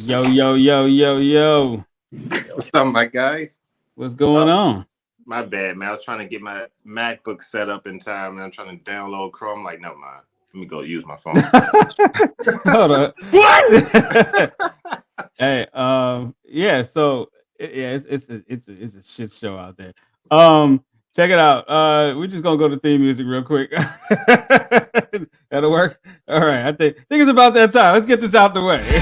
Yo, yo, yo, yo, yo. What's up, my guys? What's going on? My bad, man. I was trying to get my MacBook set up in time, and I'm trying to download Chrome. Like, no, mind. Let me go use my phone. Hold on. What? Hey, yeah. So it's a shit show out there. Check it out. We're just gonna go to theme music real quick. That'll work. All right. I think it's about that time. Let's get this out the way.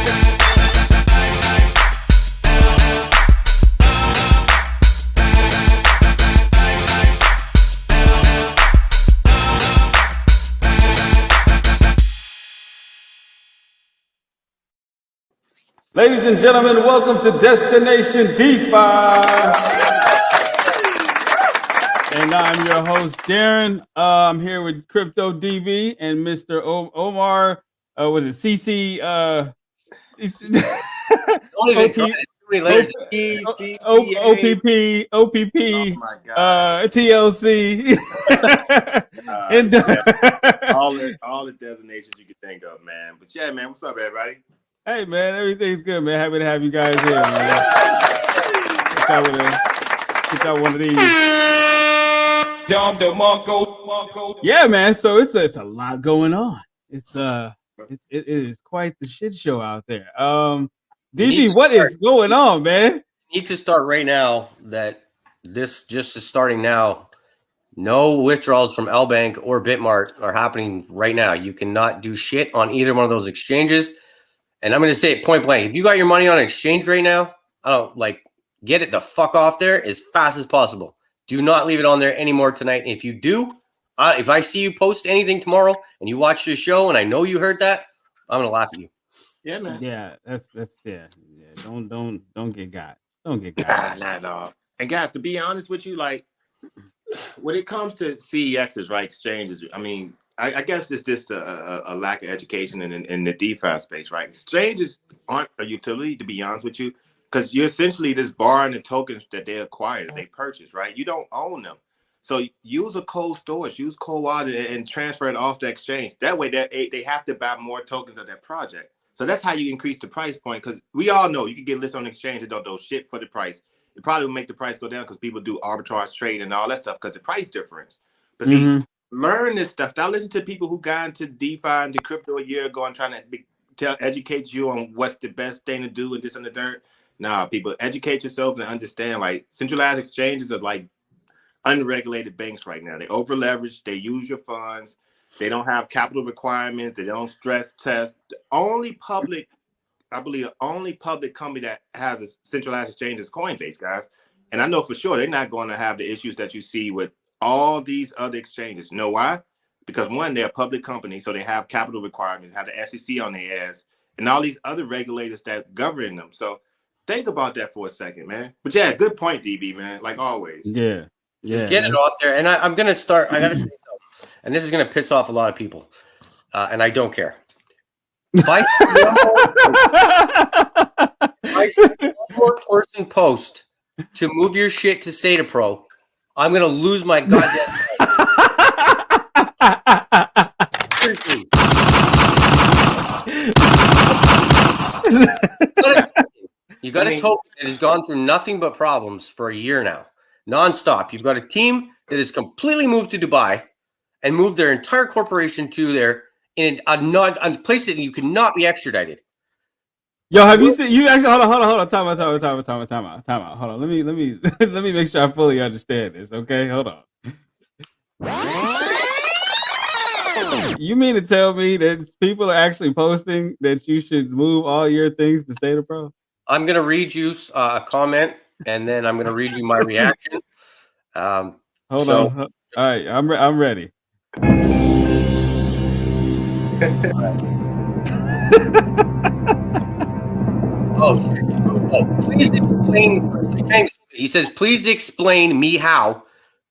Ladies and gentlemen, welcome to Destination DeFi. And I'm your host, Darren. I'm here with Crypto DB and Mr. Omar. Was it CC? OPP, TLC. And all the designations you could think of, man. But yeah, man, what's up, everybody? Hey, man, everything's good, man. Happy to have you guys here, man. Get y'all one of these. Yeah, man. So it's a lot going on. It is quite the shit show out there. DB, what is going on, man? Need to start right now. That this just is starting now. No withdrawals from L Bank or Bitmart are happening right now. You cannot do shit on either one of those exchanges. And I'm going to say it point blank. If you got your money on an exchange right now, get it the fuck off there as fast as possible. Do not leave it on there anymore tonight. And if you do, if I see you post anything tomorrow and you watch the show and I know you heard that, I'm going to laugh at you. Yeah, man. Yeah, that's yeah. Don't get got. Don't get got. Not at all. And guys, to be honest with you, like when it comes to CEXs, right, exchanges, I mean, I guess it's just a lack of education in the DeFi space, right? Exchanges aren't a utility, to be honest with you, because you're essentially just borrowing the tokens that they acquired, that they purchased, right? You don't own them. So use a cold storage, use cold wallet and transfer it off the exchange. That way they have to buy more tokens of that project. So that's how you increase the price point, because we all know you can get listed on the exchange and don't do shit for the price. It probably will make the price go down because people do arbitrage trade and all that stuff because the price difference. But see, learn this stuff. Now listen to people who got into DeFi and the crypto a year ago and trying to educate you on what's the best thing to do and this and the third. Nah, people, educate yourselves and understand, like, centralized exchanges are like unregulated banks right now. They over leverage, they use your funds, they don't have capital requirements, they don't stress test. The only public, I believe, the only public company that has a centralized exchange is Coinbase, guys. And I know for sure they're not going to have the issues that you see with all these other exchanges. You know why? Because one, they're a public company, so they have capital requirements, have the SEC on their ass, and all these other regulators that govern them. So think about that for a second, man. But yeah, good point, DB, man. Like always. Yeah. Just get it off there. And I'm going to start. I got to say something. And this is going to piss off a lot of people. And I don't care. If I see one more person post to move your shit to Sata Pro, I'm going to lose my goddamn Seriously. You got a token that has gone through nothing but problems for a year now, nonstop. You've got a team that has completely moved to Dubai and moved their entire corporation to there in a place that you cannot be extradited. Yo, have you seen? You actually hold on. Time out. Hold on. Let me make sure I fully understand this. Okay, hold on. You mean to tell me that people are actually posting that you should move all your things to Sata Pro? I'm gonna read you a comment, and then I'm gonna read you my reaction. Hold on. All right, I'm ready. Please explain. He says, please explain me how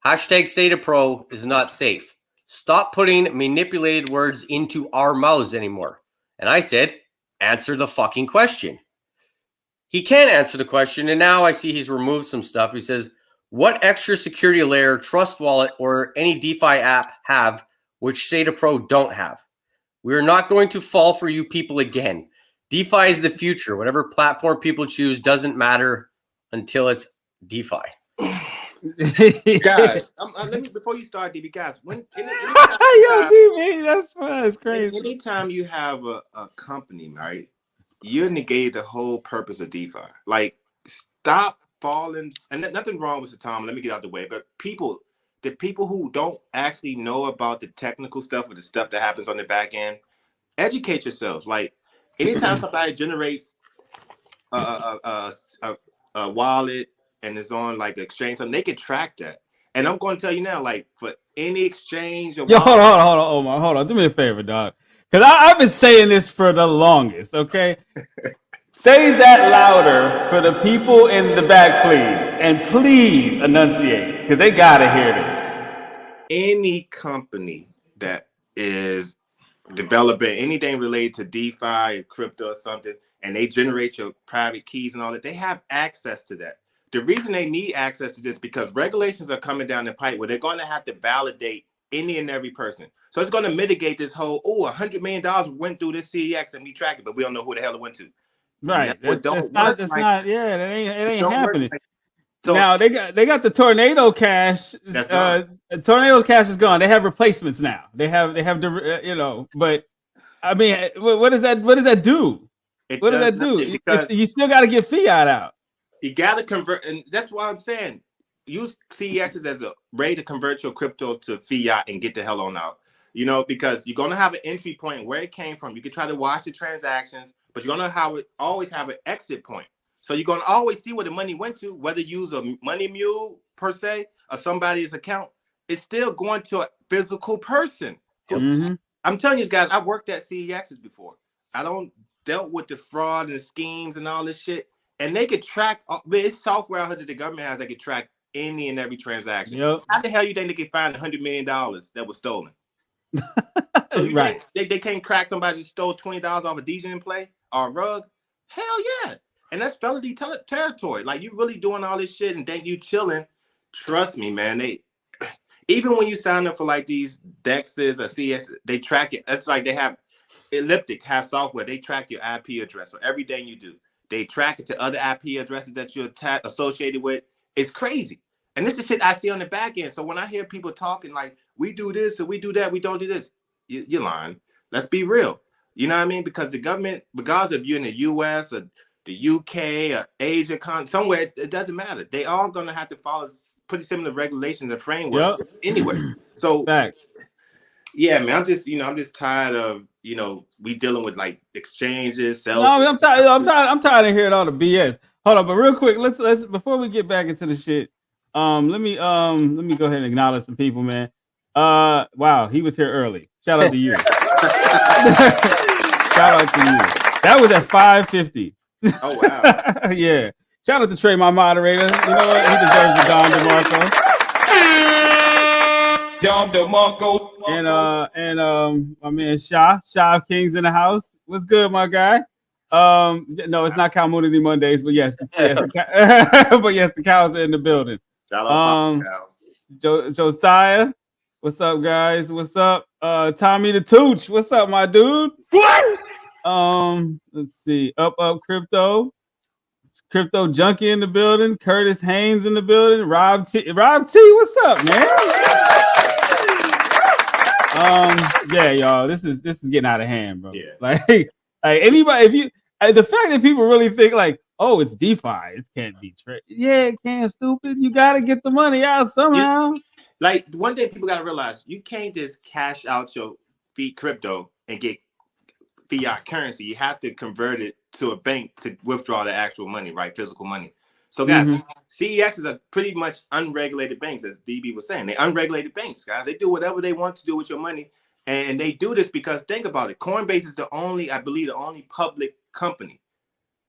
#Sata Pro is not safe. Stop putting manipulated words into our mouths anymore. And I said, answer the fucking question. He can't answer the question, and now I see he's removed some stuff. He says, what extra security layer, trust wallet, or any DeFi app have which Sata Pro don't have? We are not going to fall for you people again. DeFi is the future. Whatever platform people choose doesn't matter until it's DeFi. Guys, let me before you start, DB, guys. Yo, DB, that's fun. It's crazy. Anytime you have a company, right, you negate the whole purpose of DeFi. Like, stop falling. And nothing wrong with the Tom. Let me get out the way. But the people who don't actually know about the technical stuff or the stuff that happens on the back end, educate yourselves. Like, anytime somebody generates a wallet and is on like exchange, something, they can track that. And I'm going to tell you now, like, for any exchange or Yo, hold on, Omar, hold on. Do me a favor, dog. Because I've been saying this for the longest, okay? Say that louder for the people in the back, please. And please enunciate, because they got to hear this. Any company that is developing anything related to DeFi or crypto or something, and they generate your private keys and all that, they have access to that. The reason they need access to this because regulations are coming down the pipe where they're going to have to validate any and every person. So it's going to mitigate this whole, $100 million went through this CEX and we track it, but we don't know who the hell it went to. Right. It ain't happening. So now they got the Tornado Cash. Tornado Cash is gone. They have replacements now. They have but I mean, what does that do? What does that do? You still got to get fiat out. You got to convert, and that's why I'm saying use CEXs as a way to convert your crypto to fiat and get the hell on out. Because you're going to have an entry point where it came from. You can try to watch the transactions, but you're going to always have an exit point. So you're going to always see where the money went to, whether you use a money mule per se or somebody's account. It's still going to a physical person. Mm-hmm. I'm telling you guys, I've worked at CEXs before. I don't dealt with the fraud and the schemes and all this shit. And they could track, it's software that the government has that could track any and every transaction. Yep. How the hell you think they could find $100 million that was stolen? So right. They can't crack somebody who stole $20 off a DJ in play or a rug? Hell yeah. And that's felony territory. Like, you really doing all this shit and think you chilling. Trust me, man. Even when you sign up for like these DEXs or CS, they track it. It's like they have Elliptic have software. They track your IP address for everything you do. They track it to other IP addresses that you're associated with. It's crazy. And this is shit I see on the back end. So when I hear people talking like, we do this and we do that, we don't do this, you're lying. Let's be real. You know what I mean? Because the government, regardless of you in the US or the UK or Asia, somewhere, it doesn't matter. They all going to have to follow pretty similar regulations and framework anyway. So, yeah, man, I'm just tired of, we dealing with like exchanges, sales. No, I'm tired of hearing all the BS. Hold on, but real quick, let's before we get back into the shit, let me go ahead and acknowledge some people, man. Wow, he was here early. Shout out to you. Shout out to you. That was at 5:50. Oh wow. Yeah. Shout out to Trey, my moderator. You know what? He deserves a Don DeMarco. Don DeMarco. And my man Shah King's in the house. What's good, my guy? No, it's not Community Mondays, but yes, but yes, the cows are in the building. Shout out cows. Josiah, what's up, guys? What's up? Tommy the Tooch, what's up, my dude? What? Let's see. Up Crypto Junkie in the building. Curtis Haynes in the building. Rob T, what's up, man? Yeah, y'all. This is getting out of hand, bro. Yeah. Like anybody, if you the fact that people really think like, oh, it's DeFi, it can't be trade. Yeah, it can, stupid. You gotta get the money out somehow. Like, one thing people gotta realize, you can't just cash out your crypto and get fiat currency. You have to convert it to a bank to withdraw the actual money, right? Physical money. So guys, CEXs are pretty much unregulated banks, as DB was saying. They're unregulated banks, guys. They do whatever they want to do with your money. And they do this because, think about it, Coinbase is the only public company.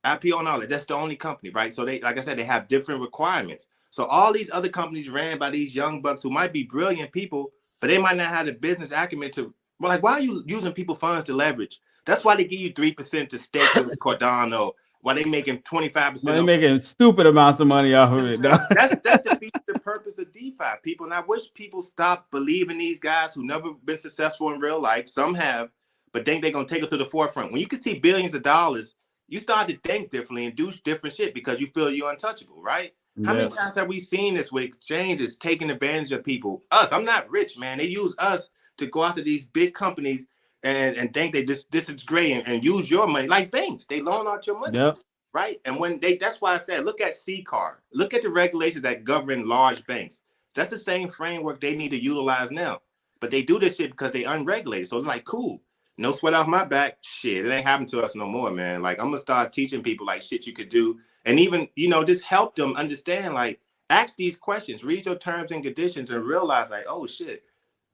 IPO and all that. That's the only company, right? So they, like I said, they have different requirements. So all these other companies ran by these young bucks who might be brilliant people, but they might not have the business acumen to, well, like, why are you using people's funds to leverage? That's why they give you 3% to stake in Cardano. Why they making 25%? They're making stupid amounts of money off of it. That's the purpose of DeFi, people. And I wish people stop believing these guys who never been successful in real life. Some have, but think they're gonna take it to the forefront. When you can see billions of dollars you start to think differently and do different shit because you feel you're untouchable, right? How many times have we seen this with exchanges taking advantage of people? Us, I'm not rich, man. They use us to go after these big companies and think they this is great and use your money like banks. They loan out your money. Yep. Right. And when that's why I said, look at CCAR, look at the regulations that govern large banks. That's the same framework they need to utilize now. But they do this shit because they unregulated. So it's like, cool, no sweat off my back. Shit, it ain't happening to us no more, man. Like, I'm gonna start teaching people like shit you could do. And even, just help them understand, like, ask these questions, read your terms and conditions, and realize, like, oh shit,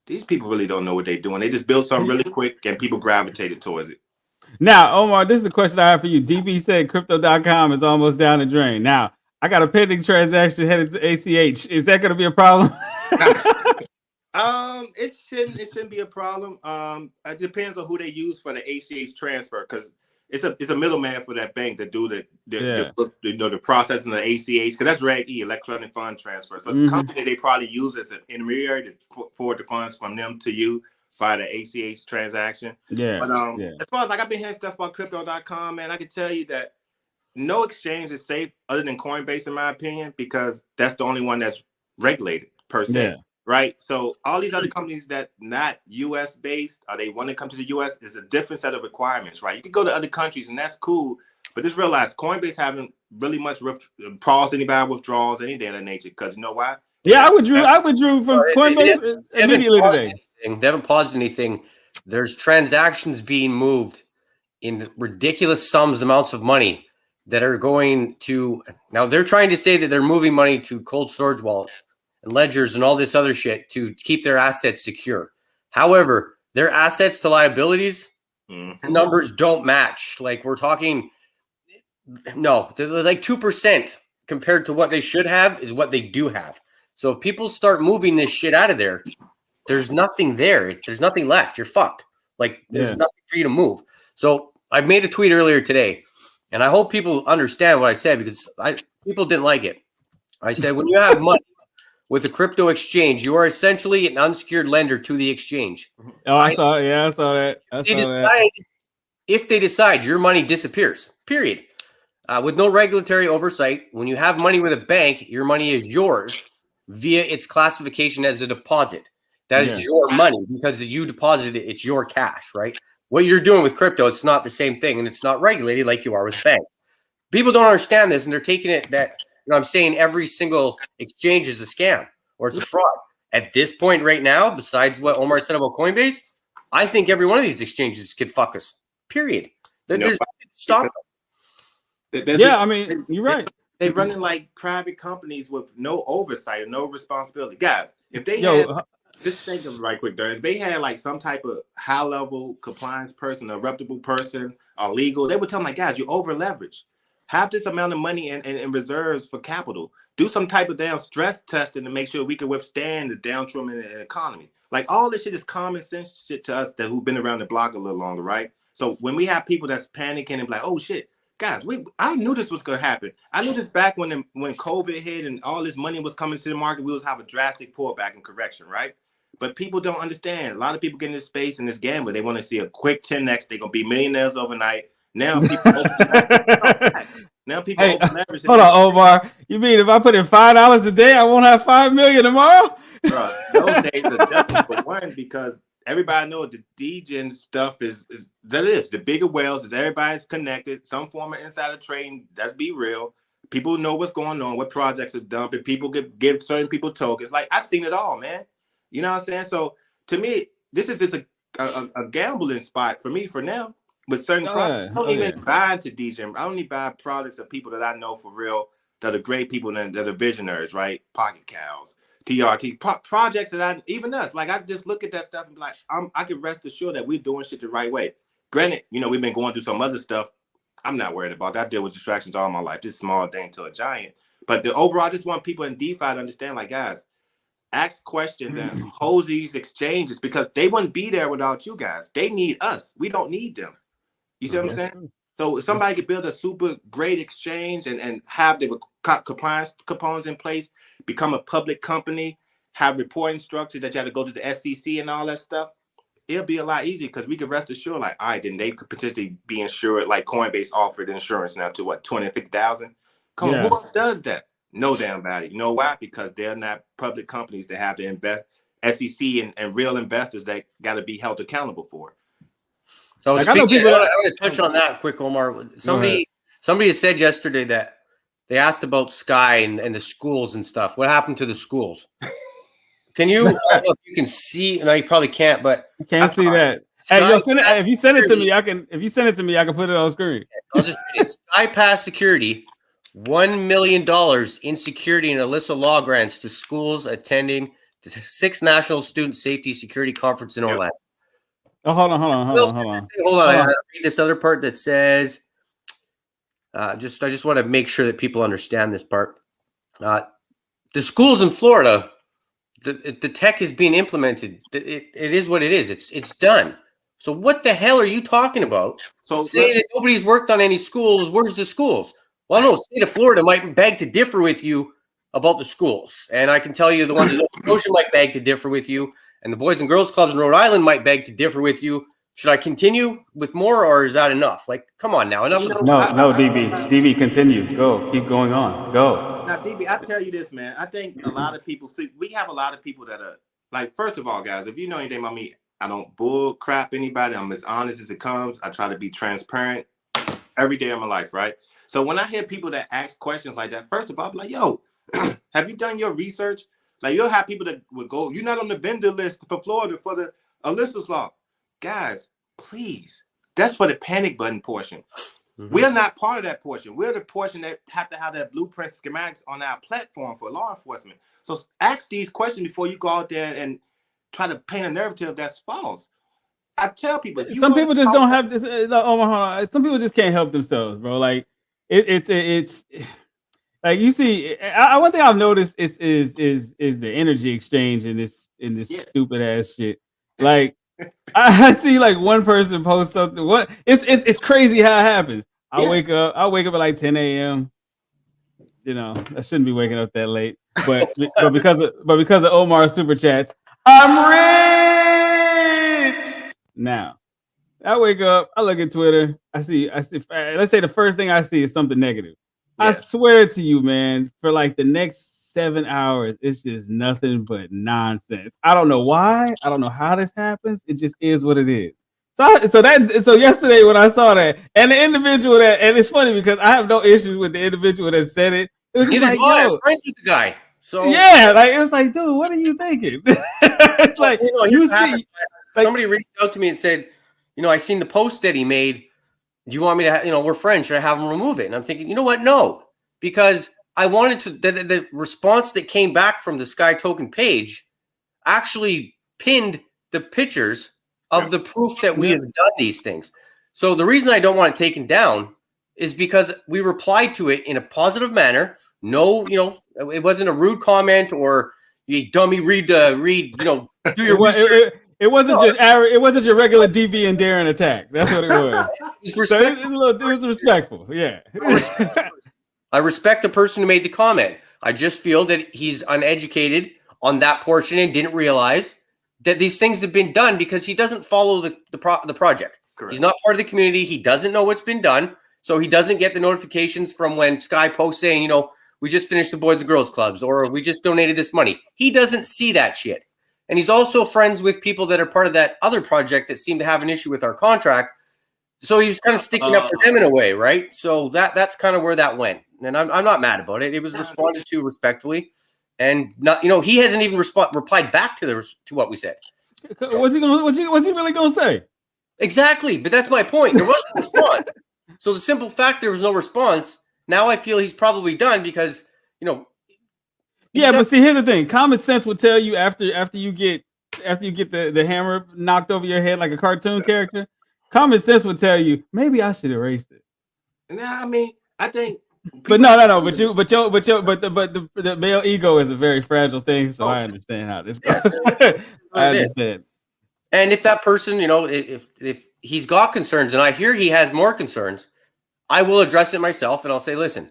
these people really don't know what they're doing. They just built something really quick and people gravitated towards it. Now, Omar, this is the question I have for you. DB said crypto.com is almost down the drain. Now, I got a pending transaction headed to ACH. Is that going to be a problem? It shouldn't be a problem. It depends on who they use for the ACH transfer, because it's a middleman for that bank that do the processing of the ACH, because that's Reg E, electronic fund transfer. So it's a company they probably use as an intermediary to forward the funds from them to you via the ACH transaction. Yeah. But as far as, like, I've been hearing stuff about crypto.com, man, I can tell you that no exchange is safe other than Coinbase, in my opinion, because that's the only one that's regulated per se. Yeah. Right. So all these other companies that not US based, or they want to come to the US, is a different set of requirements, right? You could go to other countries and that's cool, but just realize Coinbase haven't really much paused anybody withdrawals, anything of that nature, because you know why? I withdrew from Coinbase immediately today. They haven't paused anything. There's transactions being moved in ridiculous amounts of money that are going to, now they're trying to say that they're moving money to cold storage wallets and ledgers and all this other shit to keep their assets secure. However, their assets to liabilities numbers don't match. Like, we're talking, no, they're like 2% compared to what they should have is what they do have. So if people start moving this shit out of there, there's nothing there. There's nothing left. You're fucked. Like, there's nothing for you to move. So I made a tweet earlier today, and I hope people understand what I said, because people didn't like it. I said, when you have money with a crypto exchange, you are essentially an unsecured lender to the exchange. Oh, I saw that. If they decide your money disappears, period. With no regulatory oversight, when you have money with a bank, your money is yours via its classification as a deposit. That is your money because you deposited it. It's your cash, right? What you're doing with crypto, it's not the same thing, and it's not regulated like you are with bank. People don't understand this, and they're taking it that, I'm saying every single exchange is a scam or it's a fraud. At this point right now, besides what Omar said about Coinbase, I think every one of these exchanges could fuck us, period. There's stop them. I mean, you're right. They're running like private companies with no oversight and no responsibility. Guys, if they just think of it right quick, if they had like some type of high-level compliance person, a reputable person, or legal, they would tell them, like, guys, you're over-leveraged. Have this amount of money in reserves for capital. Do some type of damn stress testing to make sure we can withstand the downturn in the economy. Like, all this shit is common sense shit to us who've been around the block a little longer, right? So when we have people that's panicking and be like, oh shit, guys, I knew this was gonna happen. I knew this back when COVID hit and all this money was coming to the market, we was have a drastic pullback and correction, right? But people don't understand. A lot of people get in this space and this gamble. They want to see a quick 10x. They're gonna be millionaires overnight. Now people over-leverage. Hold on, Omar. You mean if I put in $5 a day, I won't have $5 million tomorrow? Bro, those days are definitely for one, because everybody knows the degen stuff is the bigger whales is everybody's connected, some form of insider trading. Let's be real. People know what's going on, what projects are dumping. People give certain people tokens. Like, I've seen it all, man. You know what I'm saying? So to me, this is just a gambling spot for me for now. With certain products, I don't even buy into degen. I only buy products of people that I know for real, that are great people and that are visionaries, right? Pocket cows, TRT projects that even us, like, I just look at that stuff and be like, I can rest assured that we're doing shit the right way. Granted, we've been going through some other stuff. I'm not worried about that. I deal with distractions all my life. This small thing to a giant. But overall, I just want people in DeFi to understand, like, guys, ask questions and hold these exchanges, because they wouldn't be there without you guys. They need us. We don't need them. You see what I'm saying? So if somebody could build a super great exchange and have the compliance components in place, become a public company, have reporting structure that you have to go to the SEC and all that stuff, it'll be a lot easier because we could rest assured, like, all right, then they could potentially be insured. Like Coinbase offered insurance now to what, 20 or 50,000. Come on, who else does that? No damn body. You know why? Because they're not public companies that have to invest. SEC and real investors that got to be held accountable for it. So like, I know people. I want to touch on that quick, Omar. Somebody has said yesterday that they asked about Sky and the schools and stuff. What happened to the schools? Can you? I don't know if you can see. No, you probably can't. But you can't see that. Hey, yo, if you send it to me, I can. If you send it to me, I can put it on screen. I'll just read it. Sky Pass Security, $1 million in security and Alyssa law grants to schools attending the 6th National Student Safety Security Conference in Orlando. Oh, hold on. I read this other part that says, I just want to make sure that people understand this part. The schools in Florida, the tech is being implemented. It is what it is. It's done. So what the hell are you talking about? So say that nobody's worked on any schools. Where's the schools? Well, no, state of Florida might beg to differ with you about the schools. And I can tell you the ones in Nova Scotia might beg to differ with you. And the Boys and Girls Clubs in Rhode Island might beg to differ with you. Should I continue with more, or is that enough? Like, come on now. Enough. No, DB. DB, continue. Go. Keep going on. Go. Now, DB, I tell you this, man. I think a lot of people, see, we have a lot of people that are, like, first of all, guys, if you know anything about me, I don't bull crap anybody. I'm as honest as it comes. I try to be transparent every day of my life, right? So when I hear people that ask questions like that, first of all, I'm like, yo, have you done your research? Like, you'll have people that would go, you're not on the vendor list for Florida for the Alyssa's law. Guys, please, that's for the panic button portion. Mm-hmm. We're not part of that portion. We're the portion that have to have that blueprint schematics on our platform for law enforcement. So ask these questions before you go out there and try to paint a narrative that's false. I tell people, some people just don't have this. Some people just can't help themselves, bro. Like it's like, you see, one thing I've noticed is the energy exchange in this stupid ass shit. Like I see like one person post something. What it's crazy how it happens. I wake up at like 10 a.m. You know, I shouldn't be waking up that late, but because of Omar's super chats, I'm rich now. I wake up, I look at Twitter, I see. Let's say the first thing I see is something negative. Yeah. I swear to you, man, for like the next 7 hours, it's just nothing but nonsense. I don't know why. I don't know how this happens. It just is what it is. So yesterday when I saw that, and the individual and it's funny because I have no issues with the individual that said it. It was just like, I'm friends with the guy. So yeah, like it was like, dude, what are you thinking? It's like, you see, somebody reached out to me and said, I seen the post that he made. Do you want me to, we're friends. Should I have him remove it? And I'm thinking, you know what? No, because I wanted to, the response that came back from the Sky Token page actually pinned the pictures of the proof that we have done these things. So the reason I don't want it taken down is because we replied to it in a positive manner. No, it wasn't a rude comment or you dummy, do your research. It wasn't it wasn't your regular DB and Darren attack. That's what it was. It was respectful. Yeah. I respect the person who made the comment. I just feel that he's uneducated on that portion and didn't realize that these things have been done because he doesn't follow the project. Correct. He's not part of the community. He doesn't know what's been done. So he doesn't get the notifications from when Sky posts saying, we just finished the Boys and Girls Clubs or we just donated this money. He doesn't see that shit. And he's also friends with people that are part of that other project that seem to have an issue with our contract. So he was kind of sticking up for them in a way, right? So that's kind of where that went. And I'm not mad about it. It was responded to respectfully. And not, he hasn't even replied back to what we said. Was he really gonna say? Exactly, but that's my point. There wasn't a response. So the simple fact there was no response. Now I feel he's probably done because Yeah, but see, here's the thing. Common sense would tell you after you get the hammer knocked over your head like a cartoon character. Common sense would tell you maybe I should erase it. Nah, I mean, I think. But no. But the male ego is a very fragile thing, so I understand how this goes. I understand. And if that person, if he's got concerns, and I hear he has more concerns, I will address it myself, and I'll say, listen,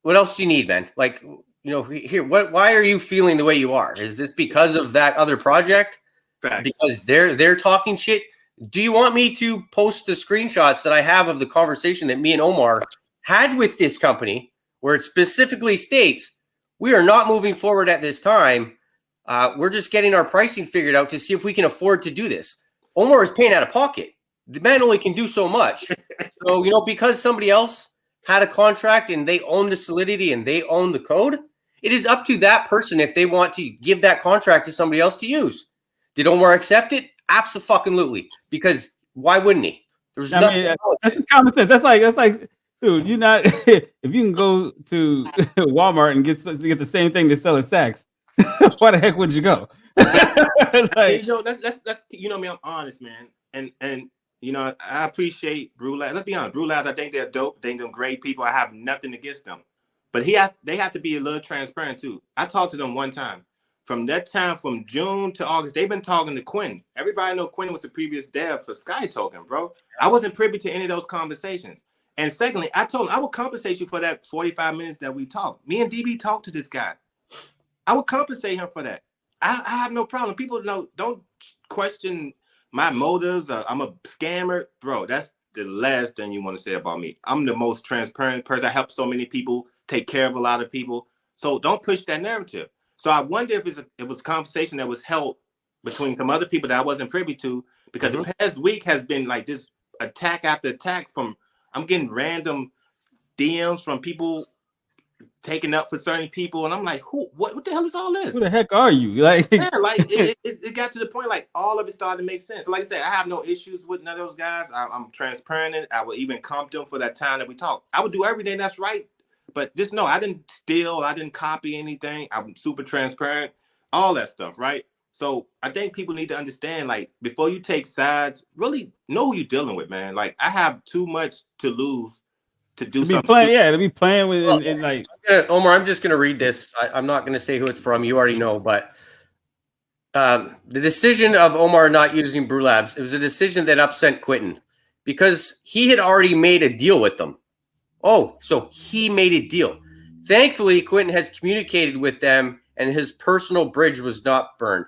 what else do you need, man? Like, here, why are you feeling the way you are? Is this because of that other project? Facts. because they're talking shit. Do you want me to post the screenshots that I have of the conversation that me and Omar had with this company, where it specifically states we are not moving forward at this time. We're just getting our pricing figured out to see if we can afford to do this. Omar is paying out of pocket. The man only can do so much. So, because somebody else had a contract and they own the solidity and they own the code, it is up to that person if they want to give that contract to somebody else to use. Did Omar accept it? Absolutely. Because why wouldn't he? There's nothing. That's just common sense. That's like, dude, you're not. If you can go to Walmart and get the same thing they sell at Saks, why the heck would you go? Like, let's me, I'm honest, man, and I appreciate Brew Labs. Let's be honest, Brew Labs, I think they're dope. I think they're great people. I have nothing against them, but they have to be a little transparent too. I talked to them one time. From that time, from June to August, they've been talking to Quinn. Everybody know Quinn was the previous dev for Sky Token, bro. I wasn't privy to any of those conversations. And secondly, I told him I will compensate you for that 45 minutes that we talked. Me and DB talked to this guy. I would compensate him for that. I have no problem. People don't question my motives. I'm a scammer, bro. That's the last thing you want to say about me. I'm the most transparent person. I help so many people, take care of a lot of people. So don't push that narrative. So I wonder if it was a conversation that was held between some other people that I wasn't privy to, because the past week has been like this attack after attack I'm getting random DMs from people taking up for certain people, and I'm like, what the hell is all this? Who the heck are you? Like, yeah, like it got to the point like all of it started to make sense. So like I said, I have no issues with none of those guys. I'm transparent. I would even comp them for that time that we talked. I would do everything that's right, but just know I didn't steal, I didn't copy anything. I'm super transparent, all that stuff, right? So I think people need to understand, like, before you take sides, really know who you're dealing with, man. Like, I have too much to lose to do something. To be playing with like. Omar, I'm just gonna read this. I'm not gonna say who it's from. You already know, but the decision of Omar not using Brew Labs, it was a decision that upset Quentin because he had already made a deal with them. Oh, so he made a deal. Thankfully, Quentin has communicated with them, and his personal bridge was not burned.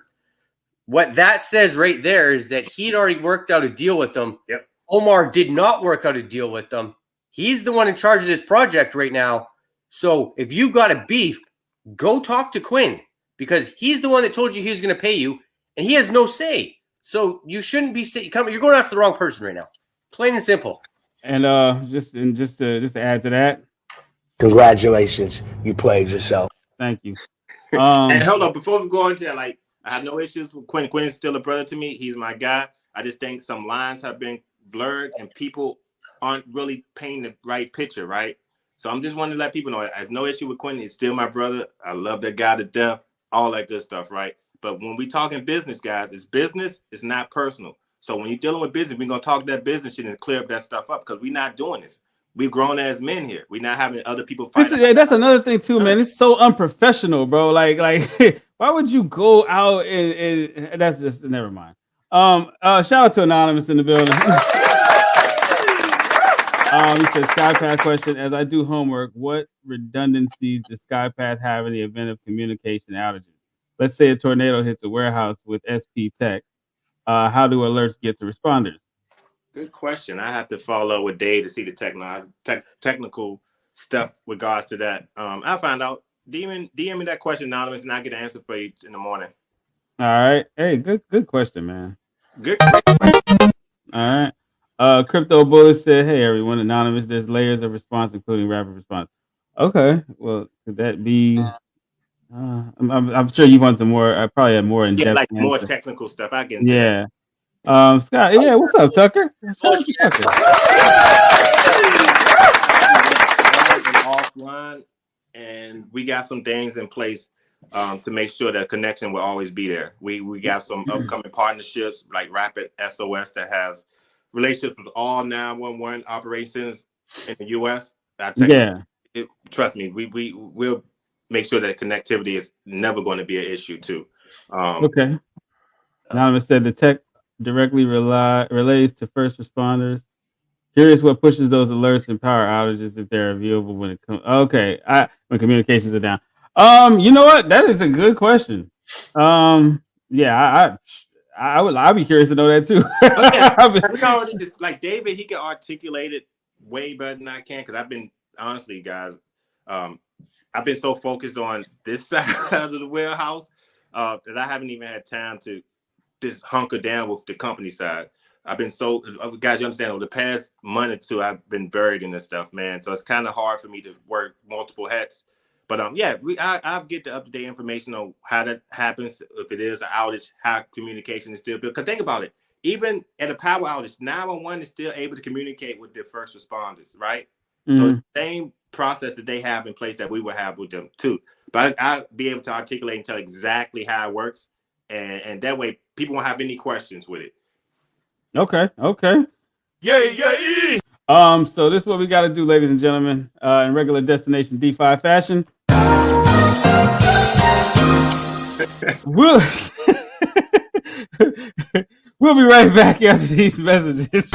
What that says right there is that he'd already worked out a deal with them. Yep. Omar did not work out a deal with them. He's the one in charge of this project right now. So if you got a beef, go talk to Quinn, because he's the one that told you he was going to pay you, and he has no say. So you shouldn't be coming. You're going after the wrong person right now. Plain and simple. And just to add to that, congratulations, you played yourself. Thank you. And hold on, before we go into that, like, I have no issues with Quinn. Quinn is still a brother to me. He's my guy. I just think some lines have been blurred and people aren't really painting the right picture, right? So I'm just wanting to let people know I have no issue with Quinn. He's still my brother. I love that guy to death, all that good stuff, right? But when we talking business, guys, it's business, it's not personal. So when you're dealing with business, we're going to talk that business shit and clear up that stuff up, because we're not doing this. We've grown as men here. We're not having other people fight. That's another thing too, man. It's so unprofessional, bro. Like why would you go out and that's just, never mind. Shout out to Anonymous in the building. He said SkyPath question: as I do homework, what redundancies does SkyPath have in the event of communication outages? Let's say a tornado hits a warehouse with SP Tech. How do alerts get to responders? Good question. I have to follow up with Dave to see the technical stuff with regards to that. I'll find out. DM me that question, Anonymous, and I'll get an answer for you in the morning. All right. Hey, good question, man. Good. All right. Crypto Bullet said, "Hey everyone, Anonymous. There's layers of response, including rapid response." Okay. Well, could that be? I'm sure you want some more. I probably have more in depth. Yeah, like more technical stuff. I can. Yeah. Scott. Yeah. What's up, Tucker? Shout out to Tucker. Offline, and we got some things in place to make sure that connection will always be there. We got some upcoming partnerships like Rapid SOS that has relationships with all 911 operations in the U.S. Trust me, we'll make sure that connectivity is never going to be an issue too. Okay. Anonymous said the tech directly relays to first responders. Curious what pushes those alerts and power outages if they're viewable when it comes. Okay, when communications are down. You know what? That is a good question. Yeah, I'd be curious to know that too. Just like David, he can articulate it way better than I can because I've been honestly, guys, I've been so focused on this side of the warehouse that I haven't even had time to just hunker down with the company side. I've been so, guys, you understand, over the past month or two, I've been buried in this stuff, man. So it's kind of hard for me to work multiple hats. But yeah, I'll get the up-to-date information on how that happens. If it is an outage, how communication is still built. Because think about it, even at a power outage, 911 is still able to communicate with their first responders, right? Mm-hmm. So the same process that they have in place that we will have with them too. But I'll be able to articulate and tell exactly how it works. And that way people won't have any questions with it. Okay. Yeah. So this is what we got to do, ladies and gentlemen, in regular Destination DeFi fashion. We'll be right back after these messages.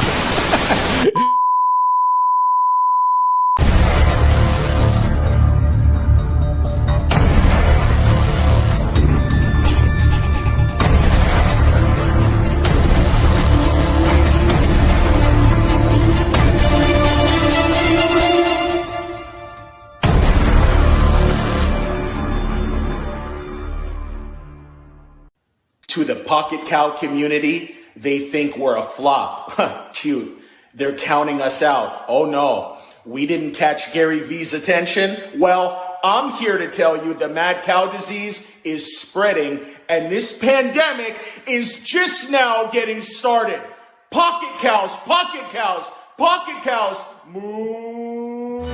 To the Pocket Cow community, they think we're a flop. Cute. They're counting us out. Oh no, we didn't catch Gary V's attention. Well, I'm here to tell you the mad cow disease is spreading and this pandemic is just now getting started. Pocket cows, pocket cows, pocket cows, moo.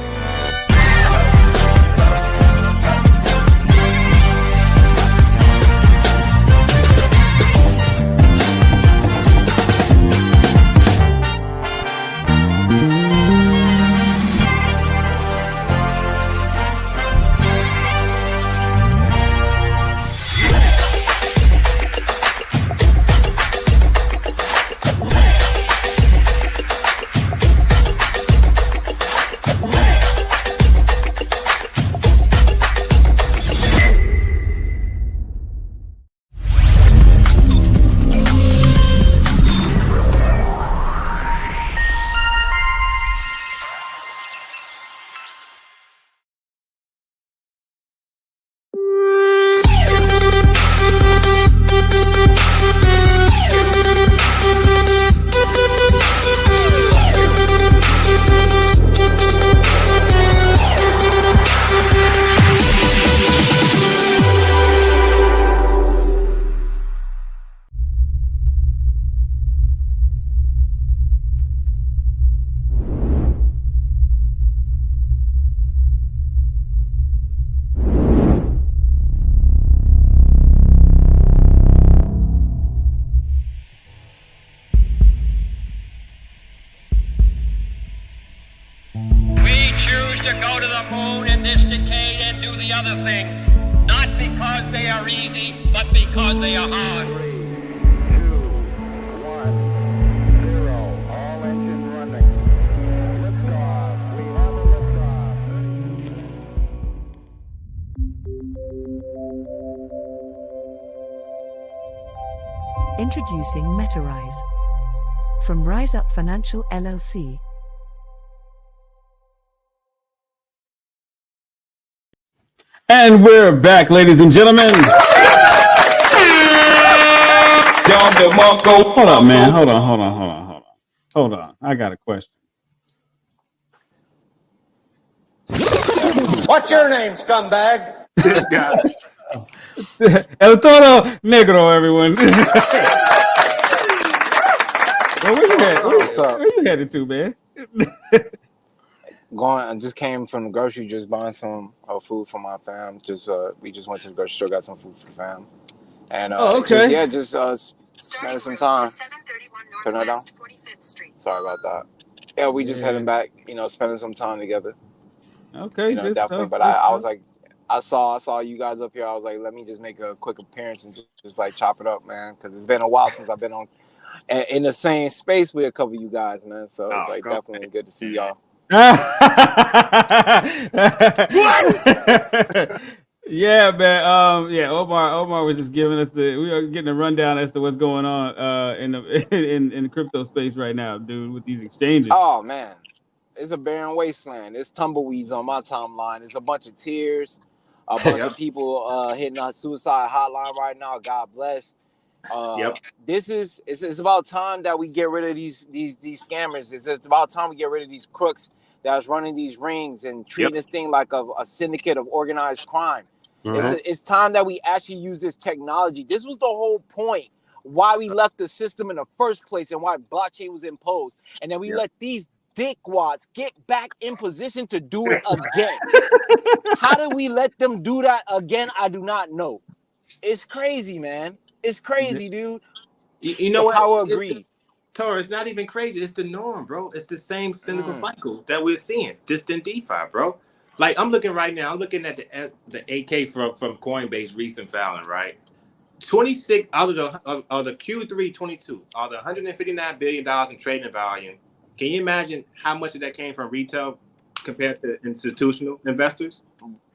Introducing MetaRise from Rise Up Financial LLC. And we're back, ladies and gentlemen. Hold on, man. Hold on. I got a question. What's your name, scumbag? This guy. El Toro Negro, everyone. Well, where you headed to, man? I just came from the grocery, just buying some food for my fam. We just went to the grocery store, got some food for the fam, and okay. Spending some time. Turn that down. Sorry about that. Yeah, we just heading back. Spending some time together. Okay, definitely. But I was like, I saw you guys up here. I was like, let me just make a quick appearance and just like chop it up, man, because it's been a while since I've been on in the same space with a couple of you guys, man. So it's definitely good to see y'all. Yeah, man. Yeah, Omar was just giving us we are getting a rundown as to what's going on in the in the crypto space right now, dude, with these exchanges. Oh man, it's a barren wasteland. It's tumbleweeds on my timeline. It's a bunch of tears, a bunch of people hitting a suicide hotline right now. God bless. This is it's about time that we get rid of these scammers. It's about time we get rid of these crooks that's running these rings and treating this thing like a syndicate of organized crime. It's time that we actually use this technology. This was the whole point why we left the system in the first place and why blockchain was imposed. And then we let these dickwads get back in position to do it again. How did we let them do that again? I do not know. It's crazy, man. It's crazy, dude. You know what? Power of greed. Toro, it's not even crazy. It's the norm, bro. It's the same cynical cycle that we're seeing just in DeFi, bro. Like I'm looking right now. I'm looking at the AK from Coinbase recent filing, right? 26 out of the Q3 22, out of the $159 billion in trading volume. Can you imagine how much of that came from retail compared to institutional investors?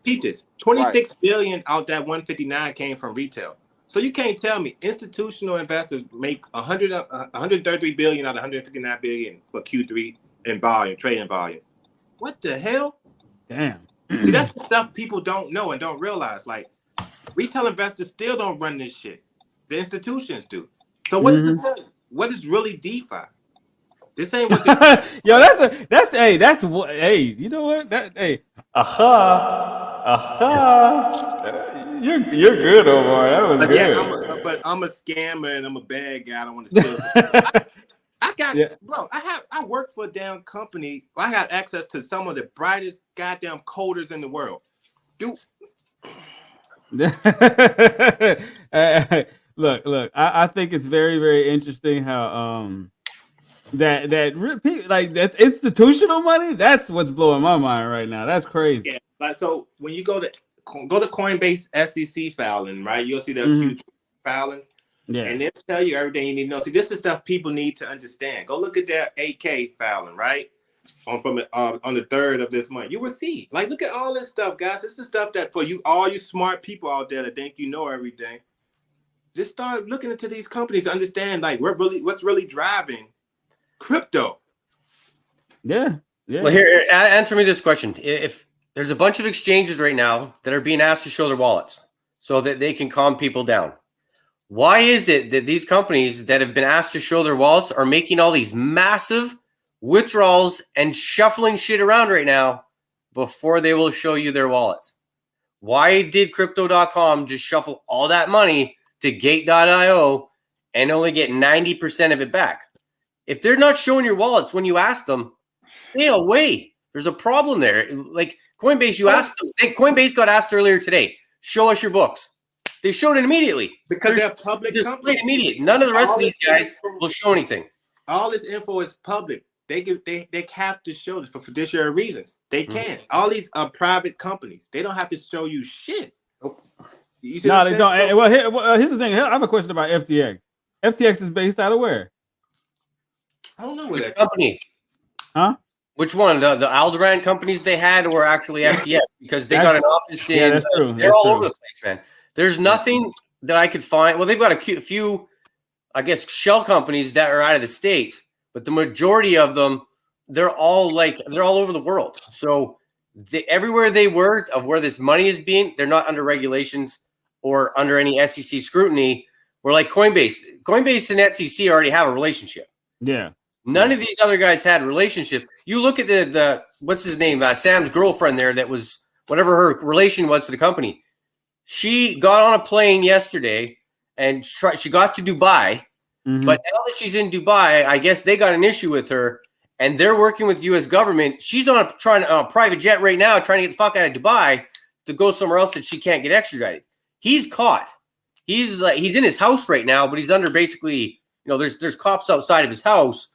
Peep this: 26 billion out that 159 came from retail. So you can't tell me institutional investors make 133 billion out of 159 billion for Q3 in volume, trading volume. What the hell? Damn. See, that's the stuff people don't know and don't realize. Like retail investors still don't run this shit. The institutions do. So what is this? What is really DeFi? This ain't what. Yo, that's what. Hey, you know what? You're good, Omar. That was good. Yeah, but I'm a scammer and I'm a bad guy. I don't want to steal. I got, bro. I work for a damn company. I got access to some of the brightest goddamn coders in the world. Dude. Look. I think it's very, very interesting how that's institutional money. That's what's blowing my mind right now. That's crazy. Yeah, like so when you go to Coinbase SEC filing, right? You'll see the Q3 filing. Yeah, and they'll tell you everything you need to know. See, this is stuff people need to understand. Go look at their AK filing, right? On the 3rd of this month. You will see. Like, look at all this stuff, guys. This is stuff that for you, all you smart people out there that think you know everything. Just start looking into these companies to understand like what's really driving crypto. Yeah. Well, here, answer me this question. If there's a bunch of exchanges right now that are being asked to show their wallets so that they can calm people down, why is it that these companies that have been asked to show their wallets are making all these massive withdrawals and shuffling shit around right now before they will show you their wallets? Why did crypto.com just shuffle all that money to gate.io and only get 90% of it back? If they're not showing your wallets when you ask them, stay away. There's a problem there. Like Coinbase, you asked them. Coinbase got asked earlier today, show us your books. They showed it immediately. Because they're public companies. Immediate. None of the rest of these guys will show anything. All this info is public. They have to show this for fiduciary reasons. They can. All these are private companies. They don't have to show you shit. No, they don't. Well, here's the thing. I have a question about FTX. FTX is based out of where? I don't know where that company. Huh? Which one? The Aldebaran companies they had were actually FTX because they got an office in. That's true. They're all over the place, man. There's nothing that I could find. Well, they've got a few, I guess, shell companies that are out of the States, but the majority of them, they're all over the world. So everywhere they were of where this money is being, they're not under regulations or under any SEC scrutiny. We're like Coinbase. Coinbase and SEC already have a relationship. Yeah. None of these other guys had relationships. You look at the what's his name, Sam's girlfriend there that was whatever her relation was to the company. She got on a plane yesterday and she got to Dubai. But now that she's in Dubai, I guess they got an issue with her and they're working with U.S. government. She's on a private jet right now trying to get the fuck out of Dubai to go somewhere else that she can't get extradited. He's caught. He's in his house right now, but he's under basically, there's cops outside of his house.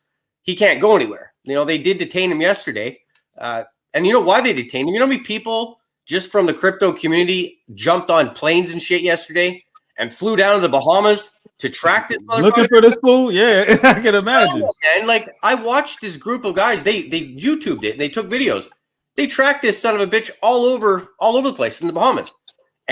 He can't go anywhere. They did detain him yesterday. And you know why they detained him? You know how many people just from the crypto community jumped on planes and shit yesterday and flew down to the Bahamas to track this motherfucker? Looking for this fool? Yeah, I can imagine. And I watched this group of guys. They YouTubed it. They took videos. They tracked this son of a bitch all over the place from the Bahamas.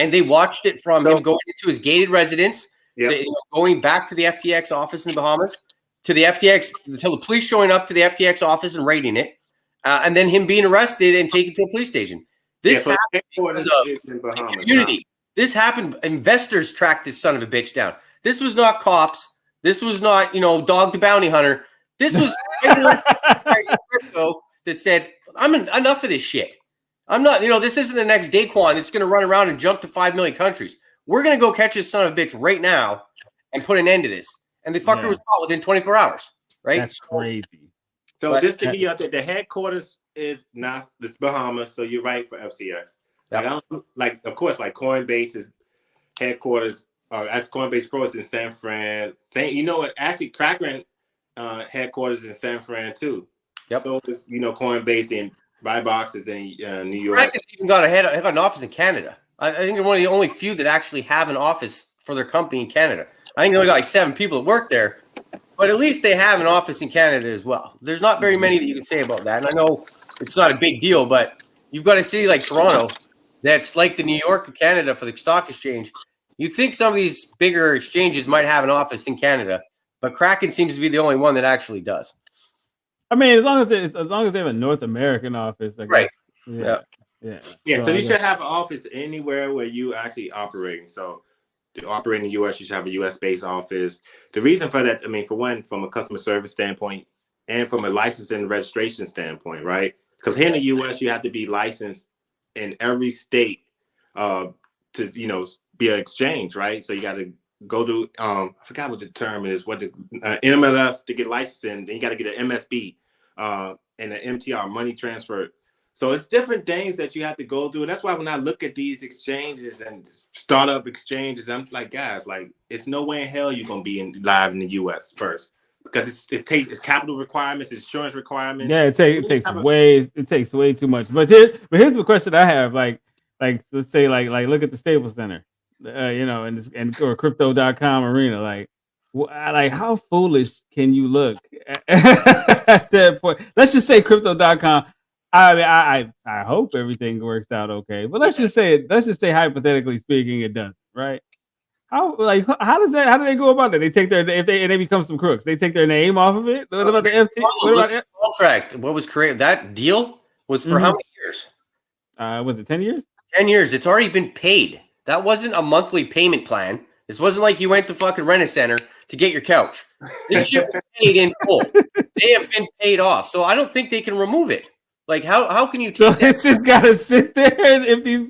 and they watched it from him going into his gated residence, Yep. going back to the FTX office in the Bahamas, to the FTX, until the police showing up to the FTX office and raiding it, and then him being arrested and taken to a police station. This so happened headquarters because is in of Bahamas. community. This happened. Investors tracked this son of a bitch down. This was not cops. This was not, Dog the Bounty Hunter. This was regular crypto that said, enough of this shit. I'm not, this isn't the next Daquan that's going to run around and jump to 5 million countries. We're going to go catch this son of a bitch right now and put an end to this. And the fucker was caught within 24 hours, right? That's crazy. So just to be out there, the headquarters is not this Bahamas. So you're right for FTX. Of course, like Coinbase's headquarters, that's Coinbase Pro is in San Fran. You know what? Actually, Kraken headquarters in San Fran too. Yep. So it's, Coinbase and buy boxes in New York. Kraken's even got an office in Canada. I think they're one of the only few that actually have an office for their company in Canada. I think they only got like 7 people that work there, but at least they have an office in Canada as well. There's not very many that you can say about that. And I know it's not a big deal, but you've got a city like Toronto that's like the New York of Canada for the stock exchange. You think some of these bigger exchanges might have an office in Canada, but Kraken seems to be the only one that actually does. I mean, as long as they have a North American office, right? Yeah. So you should have an office anywhere where you actually operating. So to operate in the U.S., you should have a U.S.-based office. The reason for that, I mean, for one, from a customer service standpoint and from a license and registration standpoint, right? Because here in the U.S., you have to be licensed in every state to, be an exchange, right? So you got to go to, I forgot what the term is, what the MLS to get licensed in. Then you got to get an MSB and an MTR, money transfer. So it's different things that you have to go through. And that's why when I look at these exchanges and startup exchanges, I'm like, guys, like, it's no way in hell you're going to be live in the U.S. first. Because it's capital requirements, insurance requirements. Yeah, it takes way too much. But here's the question I have. Like let's say like look at the Staples Center, or crypto.com arena. Like how foolish can you look at that point? Let's just say crypto.com. I mean, I hope everything works out okay. But let's just say hypothetically speaking, it doesn't, right? How do they go about that? They take they become some crooks. They take their name off of it. What about the FT? What about the contract? What was created? That deal was for how many years? Was it 10 years? 10 years. It's already been paid. That wasn't a monthly payment plan. This wasn't like you went to fucking Rent-A-Center to get your couch. This shit was paid in full. They have been paid off. So I don't think they can remove it. Like how can you take that? It's just gotta sit there if these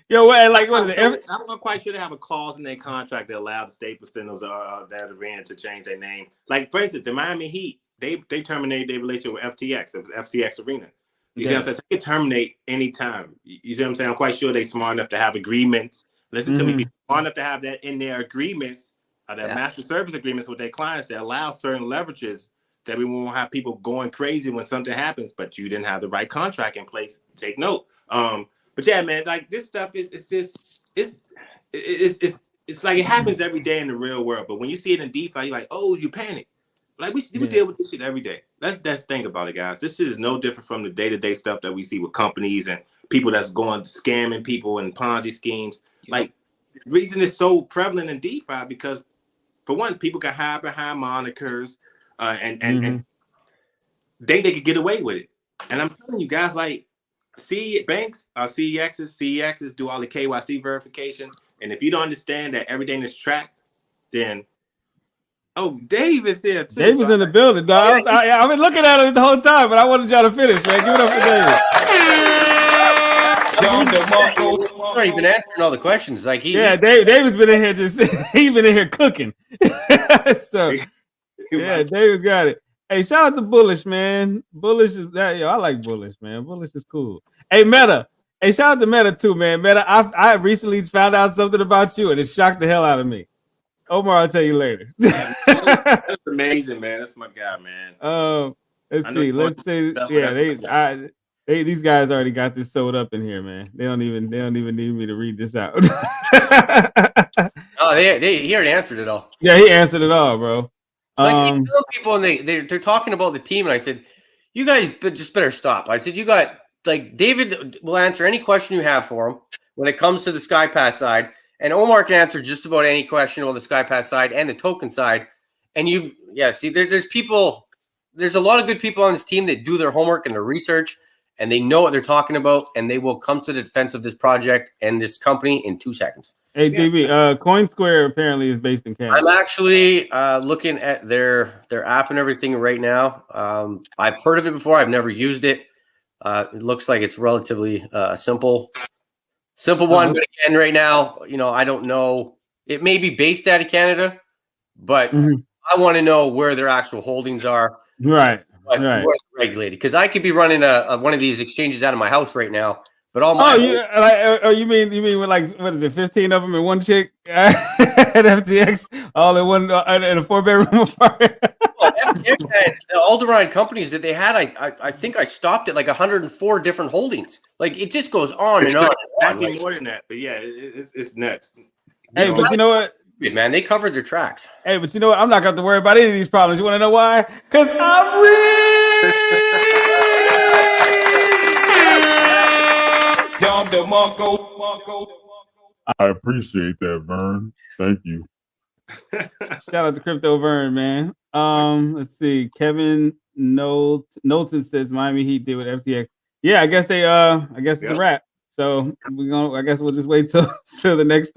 what is it? I'm not quite sure they have a clause in their contract that allows the Staples Centers that arena to change their name. Like for instance, the Miami Heat, they terminated their relationship with FTX, FTX Arena. You see what I'm saying? So they can terminate anytime. You see what I'm saying? I'm quite sure they're smart enough to have agreements. Listen to me, be smart enough to have that in their agreements, their master service agreements with their clients that allow certain leverages that we won't have people going crazy when something happens, but you didn't have the right contract in place. Take note. But yeah, man, like this stuff it's like it happens every day in the real world. But when you see it in DeFi, you're like, oh, you panic. Like we deal with this shit every day. Let's think about it, guys. This shit is no different from the day-to-day stuff that we see with companies and people that's going scamming people and Ponzi schemes. Like the reason it's so prevalent in DeFi because for one, people can hide behind monikers. And think they could get away with it. And I'm telling you guys, like banks are CEXs do all the KYC verification. And if you don't understand that everything is tracked, then Dave is here too. Dave was in the building, dog. I've been looking at him the whole time, but I wanted y'all to finish, man. Give it up for Dave. He's already been answering all the questions. Like Dave has been in here he's been in here cooking. So yeah, David's got it. Hey, shout out to Bullish, man. Bullish is that I like Bullish, man. Bullish is cool. Hey, Meta. Hey, shout out to Meta too, man. Meta, I recently found out something about you, and it shocked the hell out of me. Omar, I'll tell you later. That's amazing, man. That's my guy, man. Let's see. Let's say, these guys already got this sewed up in here, man. They don't even need me to read this out. Oh, he already answered it all. Yeah, he answered it all, bro. I keep telling people, and they're talking about the team, and I said, you guys just better stop. I said, you got, like, David will answer any question you have for him. when it comes to the SkyPass side, and Omar can answer just about any question on the SkyPass side and the token side. And there's a lot of good people on this team that do their homework and their research, and they know what they're talking about, and they will come to the defense of this project and this company in 2 seconds. Hey, DB, CoinSquare apparently is based in Canada. I'm actually looking at their app and everything right now. I've heard of it before. I've never used it. It looks like it's relatively simple one. But again, right now, I don't know. It may be based out of Canada, but I want to know where their actual holdings are. Right. But right. where it's regulated, because I could be running one of these exchanges out of my house right now. But all my you mean with like, what is it, 15 of them in one chick at FTX, all in one in a 4-bedroom apartment? FTX had the Alderaan companies that they had. I think I stopped at like 104 different holdings. Like, it just goes on and on. Actually, more than that, but yeah, it's nuts. Hey, but you know what? Man, they covered their tracks. Hey, but you know what? I'm not going to worry about any of these problems. You want to know why? Because I'm rich! I appreciate that, Vern. Thank you. Shout out to Crypto Vern, man. Let's see. Kevin Knowlton says Miami Heat did with FTX. Yeah, I guess it's a wrap. So I guess we'll just wait till the next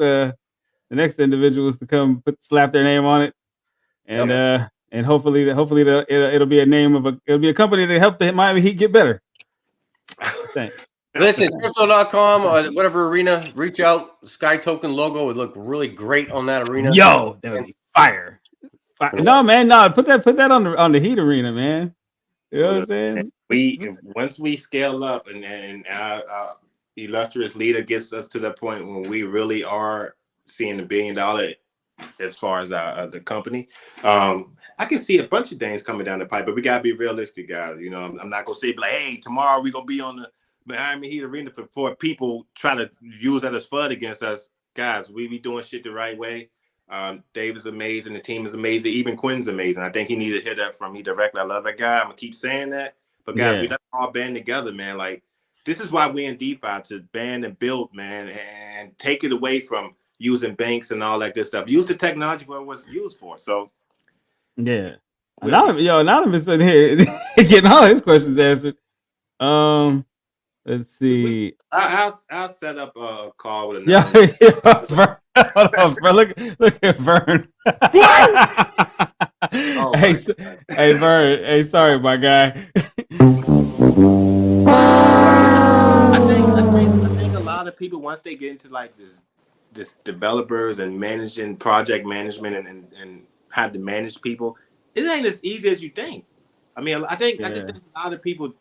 individuals to come slap their name on it, and hopefully it'll be a name of it'll be a company that help the Miami Heat get better. Thanks. Listen, crypto.com or whatever arena, reach out. Sky Token logo would look really great on that arena. Yo, that would be fire. No, man, put that on the Heat arena, man. You know what I'm saying? Once we scale up and our illustrious leader gets us to the point when we really are seeing $1 billion as far as the company, I can see a bunch of things coming down the pipe, but we gotta be realistic, guys. You know, I'm not gonna say like, hey, tomorrow we're gonna be on the Miami Heat arena for people try to use that as fun against us. Guys, we be doing shit the right way. Dave is amazing. The team is amazing. Even Quinn's amazing. I think he needed to hear that from me directly. I love that guy. I'm gonna keep saying that. But guys, we got all band together, man. Like, this is why we in DeFi, to band and build, man, and take it away from using banks and all that good stuff. Use the technology for what it was used for. So yeah. Anonymous in here getting all his questions answered. Let's see. I'll set up a call with Anonymous. Vern. Hold on, bro. Look at Vern. Hey, Vern. Hey, sorry, my guy. I think a lot of people, once they get into like this developers and managing project management and how to manage people, it ain't as easy as you think. I mean, I just think a lot of people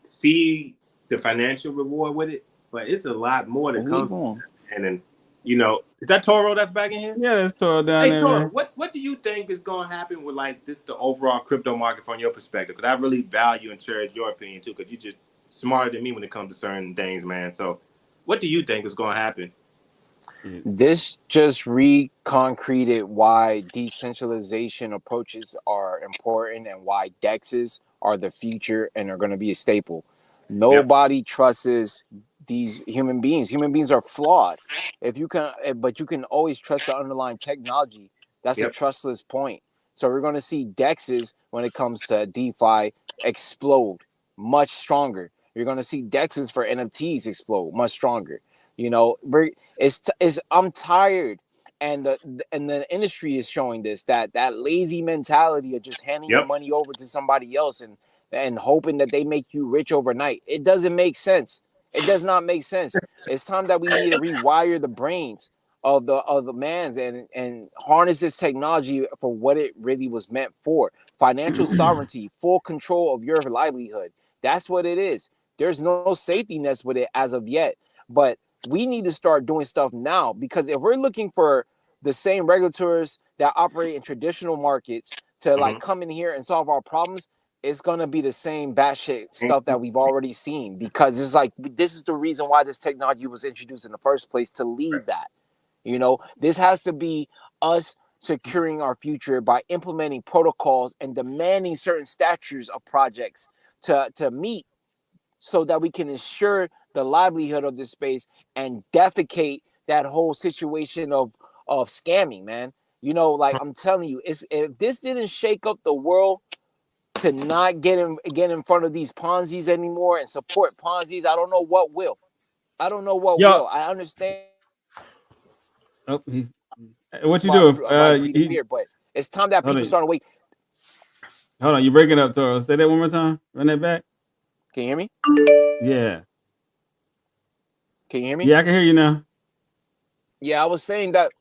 see the financial reward with it, but it's a lot more that comes. And then, is that Toro that's back in here? Yeah, that's Toro down there. Toro, what do you think is going to happen with like this, the overall crypto market from your perspective? Because I really value and cherish your opinion too, because you're just smarter than me when it comes to certain things, man. So what do you think is going to happen? This just reconcreted why decentralization approaches are important and why DEXs are the future and are going to be a staple. Nobody trusts these human beings. Human beings are flawed. But you can always trust the underlying technology. That's a trustless point. So we're going to see DEXs when it comes to DeFi explode much stronger. You're going to see DEXs for NFTs explode much stronger. I'm tired, and the industry is showing this that lazy mentality of just handing your money over to somebody else and hoping that they make you rich overnight. It doesn't make sense. It does not make sense. It's time that we need to rewire the brains of the mans and harness this technology for what it really was meant for. Financial sovereignty, full control of your livelihood. That's what it is. There's no safety nets with it as of yet, but we need to start doing stuff now, because if we're looking for the same regulators that operate in traditional markets to like come in here and solve our problems, it's going to be the same batshit stuff that we've already seen, because it's like, this is the reason why this technology was introduced in the first place, to leave that. This has to be us securing our future by implementing protocols and demanding certain statutes of projects to meet so that we can ensure the livelihood of this space and defecate that whole situation of scamming, man. You know, like I'm telling you, if this didn't shake up the world to not get in front of these Ponzi's anymore and support Ponzi's, I don't know what will. I don't know what Yo, will. I understand oh, what you doing? about greed and fear, but it's time that people start to wake. Hold on, you breaking up, Toro. Say that one more time. Run that back. Can you hear me? Yeah. Can you hear me? Yeah, I can hear you now. Yeah, I was saying that,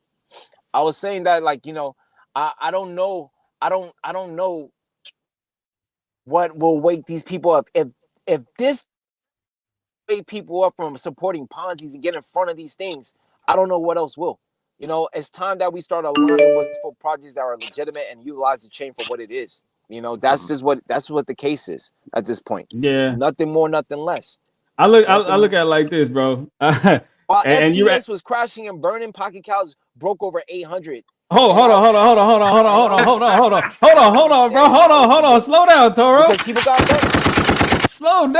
like, you know, I don't know. I don't know what will wake these people up. If this wake people up from supporting Ponzi's and get in front of these things, I don't know what else will. You know, it's time that we start aligning with for projects that are legitimate and utilize the chain for what it is. You know, that's what the case is at this point. Yeah. Nothing more, nothing less. I look at it like this, bro. While and FTX was crashing and burning, Pocket Cows broke over 800. Hold on, bro. Hold on. Slow down, Toro. Because people got better. Slow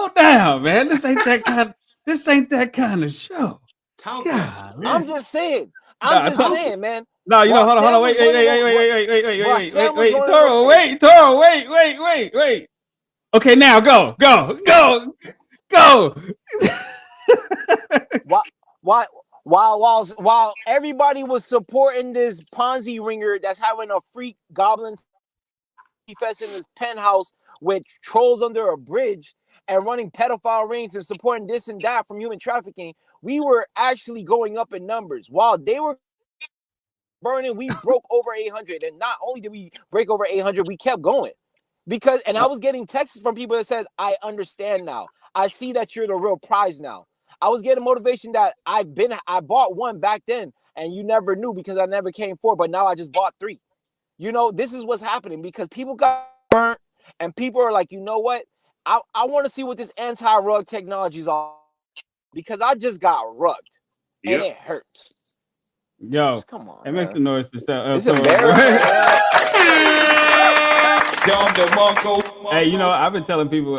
down, man. This ain't that kind of show. God, I'm just saying, man. No, you know, hold on. Wait. Toro, wait. Okay, now go. While everybody was supporting this Ponzi ringer that's having a freak goblin fest in his penthouse with trolls under a bridge and running pedophile rings and supporting this and that from human trafficking, we were actually going up in numbers. While they were burning, we broke over 800. And not only did we break over 800, we kept going. Because, and I was getting texts from people that said, I understand now. I see that you're the real prize now. I was getting motivation that I bought one back then and you never knew because I never came forward, but now I just bought 3. You know, this is what's happening because people got burnt and people are like, you know what? I want to see what this anti-rug technology is all because I just got rugged and it hurts. Yo, come on, it makes a noise for sale. It's embarrassing, man. Hey, you know, I've been telling people,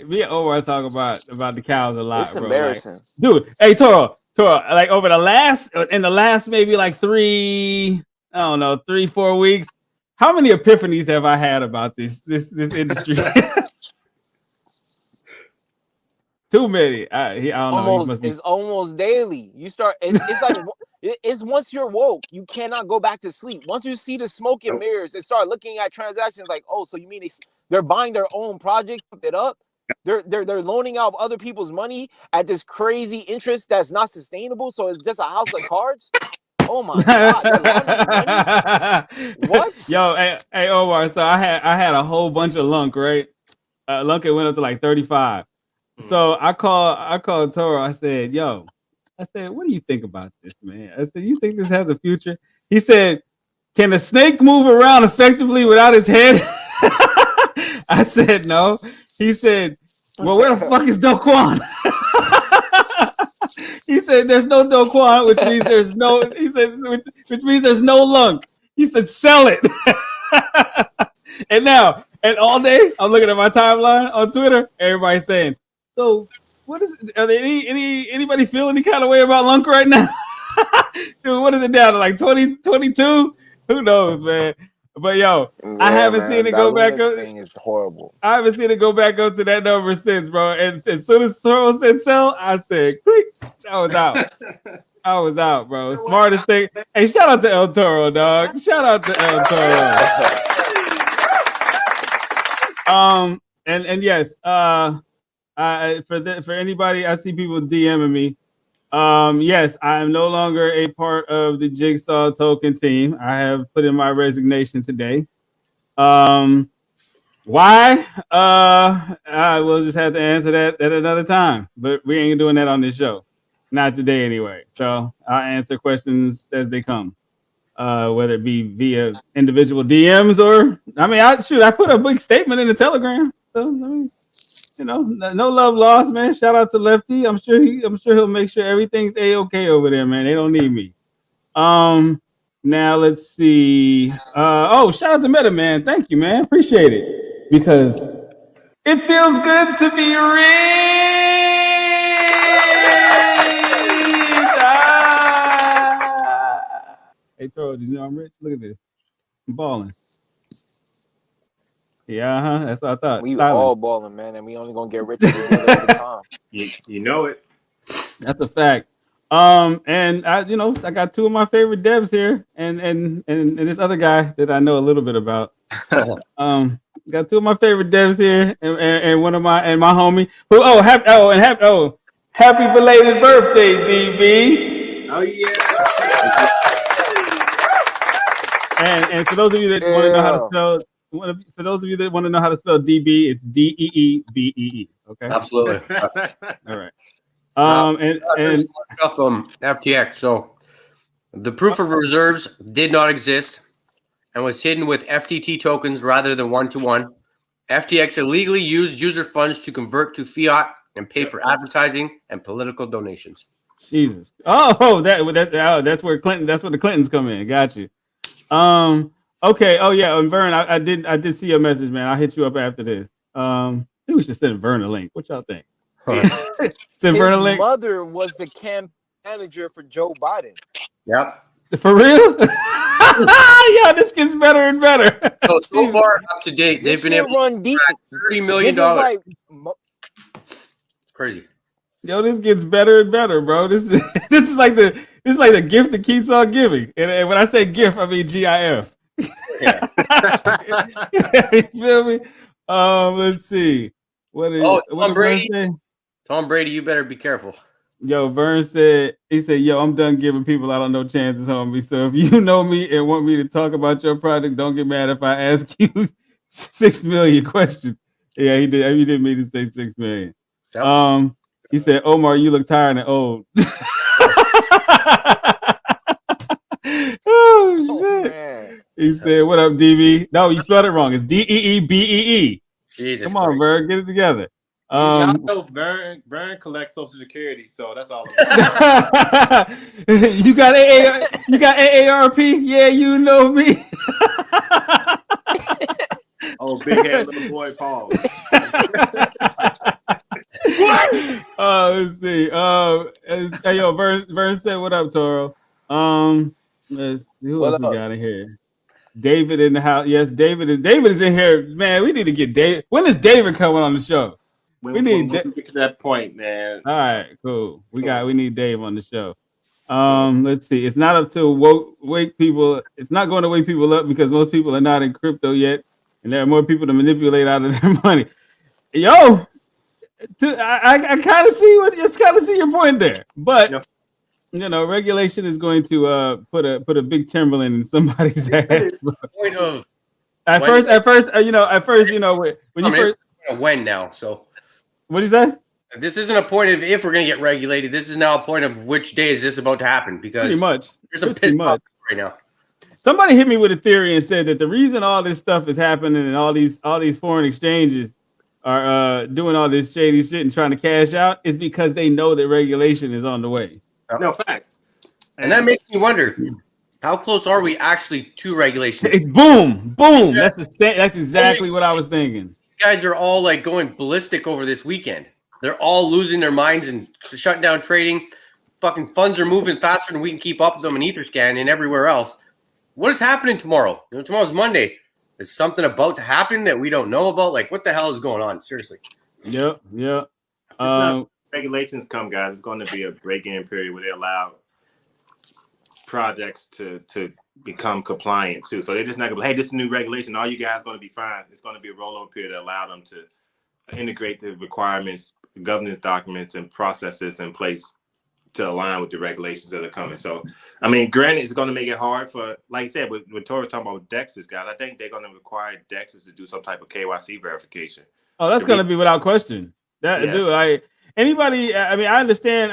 me and Omar talk about the cows a lot, it's bro. Embarrassing. Like, dude, hey, Toro, like over the last maybe like 3-4 weeks, how many epiphanies have I had about this industry? Too many. I don't know. It's almost daily. You start. It's like it's once you're woke, you cannot go back to sleep. Once you see the smoke and mirrors and start looking at transactions, like, oh, so you mean they're buying their own project, it up? They're loaning out other people's money at this crazy interest that's not sustainable. So it's just a house of cards. Oh my God! They're money? What? Yo, hey, Omar. So I had a whole bunch of lunk, right? Lunk it went up to like 35. So I called Toro. I said, what do you think about this, man? I said, you think this has a future? He said, can a snake move around effectively without its head? I said, no. He said, well, where the fuck is Do Kwon? He said, there's no Do Kwon, which means there's no, he said, which means there's no lunk. He said, sell it. And all day, I'm looking at my timeline on Twitter, everybody's saying, so what is it? Are there anybody feel any kind of way about lunk right now? Dude, what is it down to like 2022? Who knows, man? But yo, yeah, I haven't seen it go back up. Thing is horrible. I haven't seen it go back up to that number since, bro. And as soon as Toro said sell, I said, click. I was out, bro. Smartest thing. Hey, shout out to El Toro, dog. Shout out to El Toro. And yes, for anybody, I see people DMing me. Yes, I am no longer a part of the Jigsaw token team. I have put in my resignation today. Why? I will just have to answer that at another time. But we ain't doing that on this show. Not today anyway. So I'll answer questions as they come. Whether it be via individual DMs or I put a big statement in the Telegram. So no love lost, man. Shout out to Lefty. I'm sure he'll make sure everything's A-okay over there, man. They don't need me. Now let's see. Shout out to Meta, man. Thank you, man. Appreciate it. Because It feels good to be rich. Hey, Toro, did you know I'm rich? Look at this. I'm balling. Yeah, that's what I thought. We Silence. all balling, man, and we only gonna get richer together over time. You know it. That's a fact. And I got two of my favorite devs here, and this other guy that I know a little bit about. Got two of my favorite devs here, and one of my homie who happy belated birthday, DB. Oh yeah. And for those of you that want to know how to spell, for those of you that want to know how to spell DB, it's DEEBEE. Okay. Absolutely. All right. And FTX. So the proof of reserves did not exist and was hidden with FTT tokens rather than one-to-one. FTX illegally used user funds to convert to fiat and pay for advertising and political donations. Jesus. That's where Clinton. That's where the Clintons come in. Got you. Okay. Oh yeah. And Vern, I did see your message, man. I'll hit you up after this. I think we should send Vern a link. What y'all think? Send Vern a link. His mother was the campaign manager for Joe Biden. Yep. For real? Yeah, this gets better and better. So far up to date, they've been able to run deep. $30 million. This is like it's crazy. Yo, this gets better and better, bro. This is like the gift that keeps on giving. And when I say gift, I mean GIF. Yeah. You feel me? Let's see. Tom Brady. Tom Brady, you better be careful. Yo, Vern said, yo, I'm done giving people I don't know chances, homie. So if you know me and want me to talk about your project, don't get mad if I ask you 6 million questions. Yeah, he did. He didn't mean to say 6 million. Yep. He said, Omar, you look tired and old. Oh shit. Man. He said, what up, DB? No, you spelled it wrong. It's DEEBEE. Jesus. Come on, Vern, get it together. I know Vern collects Social Security, so that's all. You got AARP? Yeah, you know me. Oh, big head little boy, Paul. Let's see. Hey, yo, Vern said, "What up, Toro?" Let's see who else we got in here. David in the house. Yes, David is in here. Man, we need to get David. When is David coming on the show? When we get to that point, man. All right, cool. We need Dave on the show. Let's see. It's not up to wake people. It's not going to wake people up because most people are not in crypto yet, and there are more people to manipulate out of their money. Yo, I kind of see your point there, but regulation is going to put a big Timberland in somebody's ass. Point of at first, when you first when now so. What do you say? This isn't a point of if we're going to get regulated. This is now a point of which day is this about to happen? Because pretty much there's a piss off right now. Somebody hit me with a theory and said that the reason all this stuff is happening and all these foreign exchanges are doing all this shady shit and trying to cash out is because they know that regulation is on the way. No facts. And that makes me wonder, how close are we actually to regulation? Boom. That's exactly what I was thinking. Guys are all like going ballistic over this weekend. They're all losing their minds and shutting down trading. Fucking funds are moving faster than we can keep up with them in Etherscan and everywhere else. What is happening tomorrow? Tomorrow's Monday. Is something about to happen that we don't know about? Like, what the hell is going on? Seriously. Yep. Regulations come, guys. It's going to be a break-in period where they allow projects to become compliant too. So they're just not gonna be, hey, this is a new regulation. All you guys are going to be fine. It's going to be a rollover period to allow them to integrate the requirements, governance documents, and processes in place to align with the regulations that are coming. So, I mean, granted, it's going to make it hard for, like I said, with Tori's talking about DEXs, guys. I think they're going to require DEXs to do some type of KYC verification. Oh, that's going to be without question. Anybody. I mean, I understand.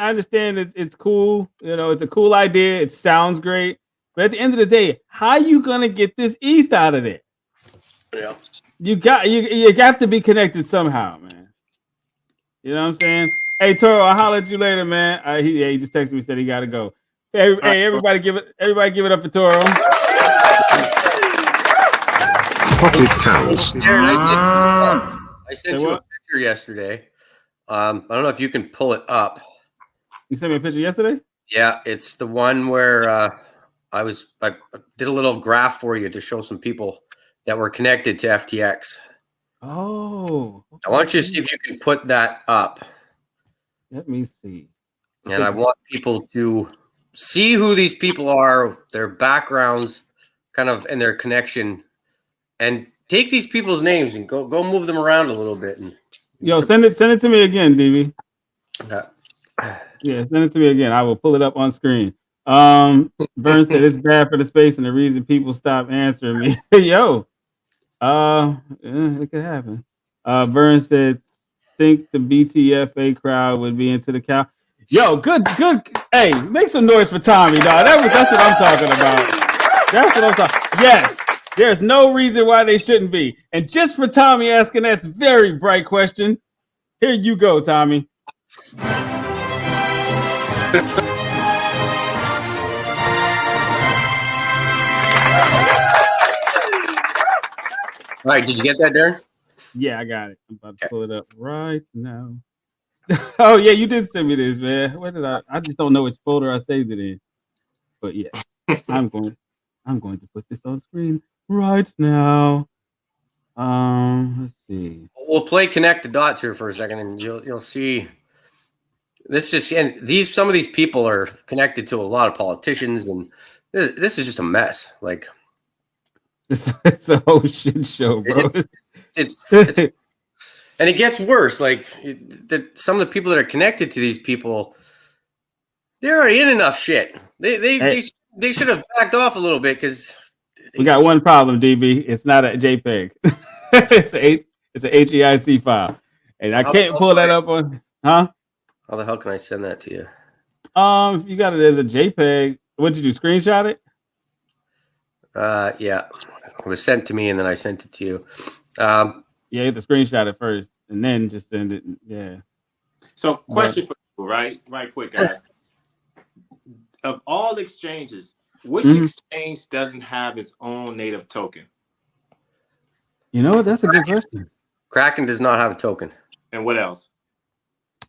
It's cool. It's a cool idea. It sounds great. But at the end of the day, how are you gonna get this ETH out of it? Yeah. You got to be connected somehow, man. You know what I'm saying? Hey, Toro, I'll holler at you later, man. He just texted me, said he gotta go. Hey, everybody give it up for Toro. Pocket cows. I sent you a picture yesterday. I don't know if you can pull it up. You sent me a picture yesterday? Yeah, it's the one where I did a little graph for you to show some people that were connected to FTX. Oh. Okay. I want you to see if you can put that up. Let me see. And I want people to see who these people are, their backgrounds, kind of, and their connection, and take these people's names and go move them around a little bit. And Yo, send it to me again, DB. Okay. Yeah, send it to me again. I will pull it up on screen. Vern said it's bad for the space and the reason people stop answering me. Yo, it could happen. Vern said, think the BTFA crowd would be into the cow. Yo, good. Hey, make some noise for Tommy, dog. That's what I'm talking about. That's what I'm talking. Yes, there's no reason why they shouldn't be. And just for Tommy asking that very bright question, here you go, Tommy. All right, did you get that, Darren? Yeah, I got it. I'm about to pull it up right now. Oh yeah, you did send me this, man. Where did I just don't know which folder I saved it in. But yeah, I'm going to put this on screen right now. Let's see. We'll play connect the dots here for a second, and you'll see. Some of these people are connected to a lot of politicians, and this is just a mess. Like it's a whole shit show, bro. It's and it gets worse. Like some of the people that are connected to these people, they're already in enough shit. They should have backed off a little bit because we got one problem, DB. It's not a JPEG. it's an HEIC file, and I can't pull that up on. Huh? How the hell can I send that to you? If you got it as a JPEG, what'd you do? Screenshot it? Yeah, it was sent to me, and then I sent it to you. Yeah, you have to screenshot it first, and then just send it. Yeah. So, question for you, right quick, guys. Of all exchanges, which exchange doesn't have its own native token? You know what? That's a good question. Kraken does not have a token. And what else?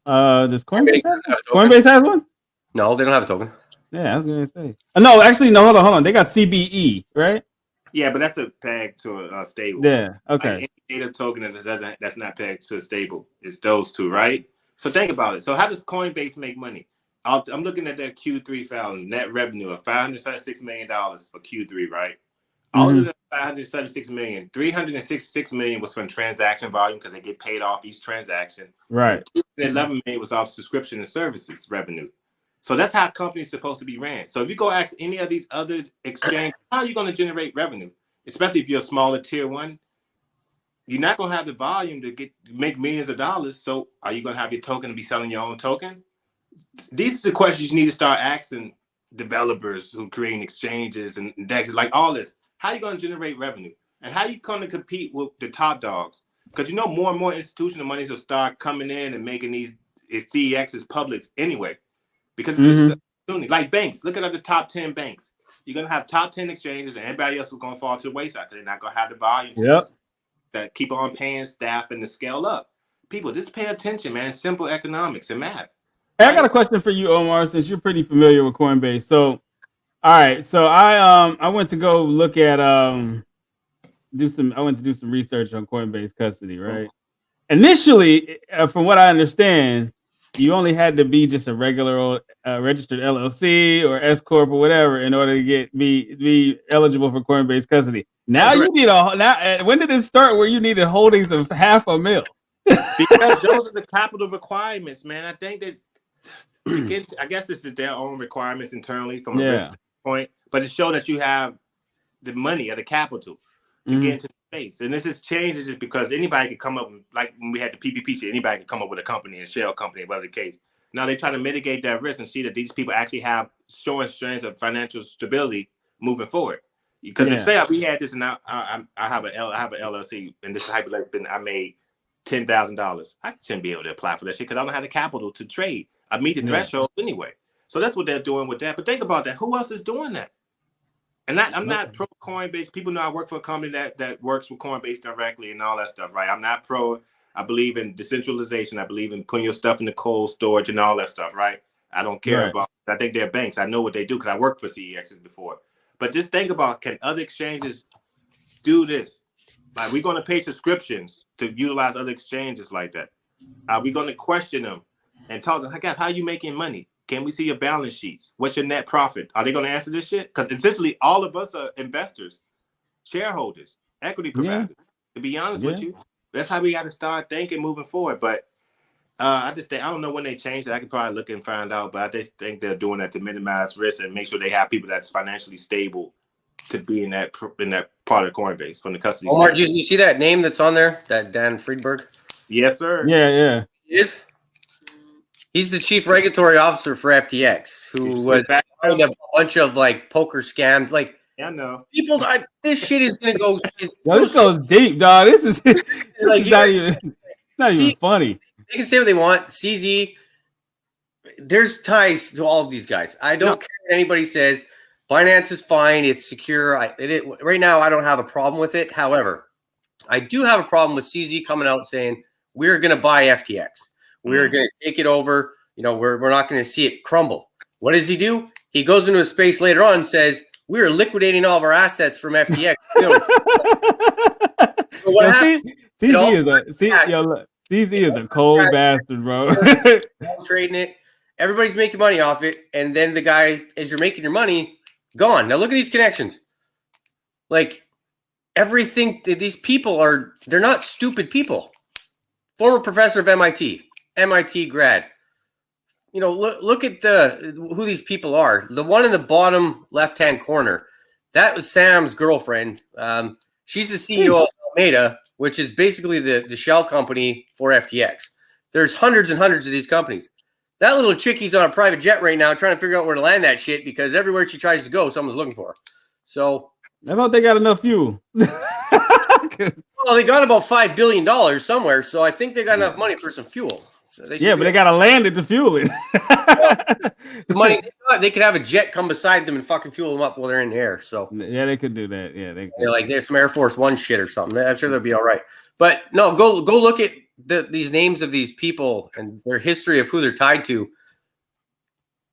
Does Coinbase have one? Coinbase has one? No, they don't have a token. Yeah, I was gonna say. No, actually, no. Hold on. They got CBE, right? Yeah, but that's a peg to a stable. Yeah. Okay. Like any native token that's not pegged to a stable. It's those two, right? So think about it. So how does Coinbase make money? I'm looking at their Q3 filing, net revenue of $576 million for Q3, right? All of the $576 million, $366 million was from transaction volume because they get paid off each transaction. Right. $11 million was off subscription and services revenue. So that's how companies supposed to be ran. So if you go ask any of these other exchanges, how are you going to generate revenue? Especially if you're a smaller tier one, you're not going to have the volume to make millions of dollars. So are you going to have your token to be selling your own token? These are the questions you need to start asking developers who create exchanges and DEXs, like all this. How are you going to generate revenue? And how are you going to compete with the top dogs? Because more and more institutional monies will start coming in and making these CEXs public anyway. Because it's an opportunity. Like banks, look at the top 10 banks. You're going to have top 10 exchanges and everybody else is going to fall to the wayside because they're not going to have the volume that keep on paying staff and to scale up. People, just pay attention, man. Simple economics and math. Hey, I got a question for you, Omar, since you're pretty familiar with Coinbase. So, all right. So I went to go look at I went to do some research on Coinbase custody, right? Initially, from what I understand, you only had to be just a regular registered LLC or S corp or whatever in order to be eligible for Coinbase custody. Now you need when did it start where you needed holdings of $500,000? Because those are the capital requirements, man. I think that I guess this is their own requirements internally from a risk point, but to show that you have the money or the capital to get into the space. And this is changes just because anybody could come up, like when we had the PPP shit, anybody could come up with a company, a shell company, whatever the case. Now they try to mitigate that risk and see that these people actually have showing strands of financial stability moving forward. Because if say we had this and I have a LLC and this is hypothetical, I made $10,000, I shouldn't be able to apply for that shit because I don't have the capital to trade. I meet the threshold anyway. So that's what they're doing with that. But think about that. Who else is doing that? And I'm not pro Coinbase. People know I work for a company that works with Coinbase directly and all that stuff, right? I'm not pro. I believe in decentralization. I believe in putting your stuff in the cold storage and all that stuff, right? I don't care Right. about, I think they're banks. I know what they do because I worked for CEXs before. But just think about, can other exchanges do this? Like, we're going to pay subscriptions to utilize other exchanges like that. Are we going to question them and talk to them, guys, how are you making money? Can we see your balance sheets? What's your net profit? Are they going to answer this shit? Because essentially all of us are investors, shareholders, equity providers. To be honest with you, that's how we got to start thinking moving forward. But I just think, I don't know when they change it. I could probably look and find out, but I just think they're doing that to minimize risk and make sure they have people that's financially stable to be in that part of Coinbase from the custody. Omar, do you see that name that's on there? That Dan Friedberg? Yes, sir. Yeah. He's the chief regulatory officer for FTX, who was behind a bunch of like poker scams. Like, I know people. This shit is gonna go. Yo, this goes deep, dog. This is like not even funny. They can say what they want. CZ, there's ties to all of these guys. I don't care what anybody says. Binance is fine. It's secure. Right now, I don't have a problem with it. However, I do have a problem with CZ coming out saying we're going to buy FTX. We're going to take it over. You know, we're not going to see it crumble. What does he do? He goes into a space later on and says, we're liquidating all of our assets from FTX. So what happened? CZ is a cold bastard, bro. Trading it. Everybody's making money off it. And then the guy, as you're making your money, gone. Now look at these connections. Like, everything, these people they're not stupid people. Former professor of MIT grad. You know, look at who these people are. The one in the bottom left-hand corner, that was Sam's girlfriend. She's the CEO of Alameda, which is basically the shell company for FTX. There's hundreds and hundreds of these companies. That little chickie's on a private jet right now trying to figure out where to land that shit because everywhere she tries to go, someone's looking for her. So I don't think they got enough fuel. Well, they got about $5 billion somewhere, so I think they got enough money for some fuel. So but they got to land it to fuel it. The money they could have a jet come beside them and fucking fuel them up while they're in the air. So yeah, they could do that. Yeah, they're like there's some Air Force One shit or something. I'm sure they'll be all right. But no, go look at these names of these people and their history of who they're tied to.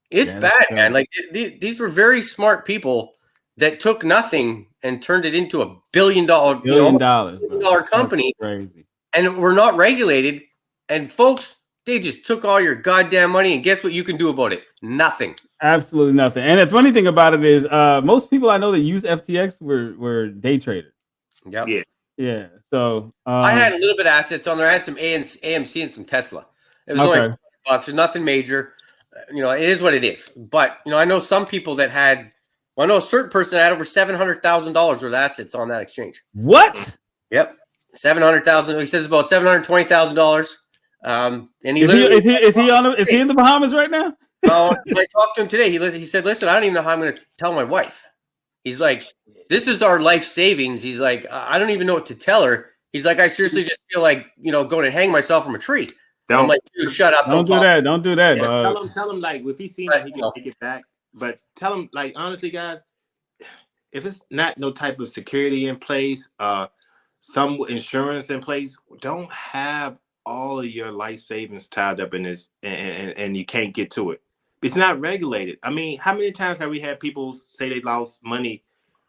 It's bad, man. Like these were very smart people that took nothing and turned it into $1 billion company. Crazy. And we're not regulated. And folks, they just took all your goddamn money, and guess what you can do about it? Nothing. Absolutely nothing. And the funny thing about it is, most people I know that use FTX were day traders. Yep. Yeah. So I had a little bit of assets on there. I had some AMC and some Tesla. It was only $20. There's nothing major. You know, it is what it is. But you know, I know some people that had. Well, I know a certain person had over $700,000 worth of assets on that exchange. What? Yep, $700,000. He says about $720,000. And he is he in the Bahamas right now? When I talked to him today, he said, "Listen, I don't even know how I'm going to tell my wife." He's like, "This is our life savings." He's like, "I don't even know what to tell her." He's like, "I seriously just feel like going and hang myself from a tree." I'm like, "Dude, shut up! Don't do that! Don't do that!" Tell him like if he's seen it, he can take it back. But tell him, like, honestly, guys, if it's not no type of security in place, some insurance in place, don't have all of your life savings tied up in this and you can't get to it. It's not regulated. I mean, how many times have we had people say they lost money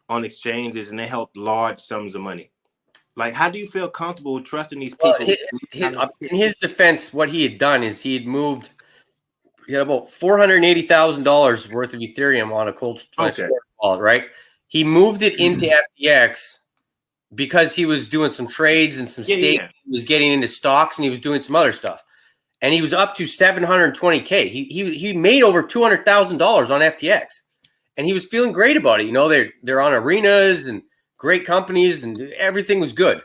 on exchanges and they held large sums of money? Like, how do you feel comfortable trusting these people? In his defense, what he had done is he had moved about $480,000 worth of Ethereum on a cold storage wallet, right? He moved it into FTX because he was doing some trades and some staking. He was getting into stocks and he was doing some other stuff. And he was up to $720K. He made over $200,000 on FTX. And he was feeling great about it. You know, they're on arenas and great companies and everything was good.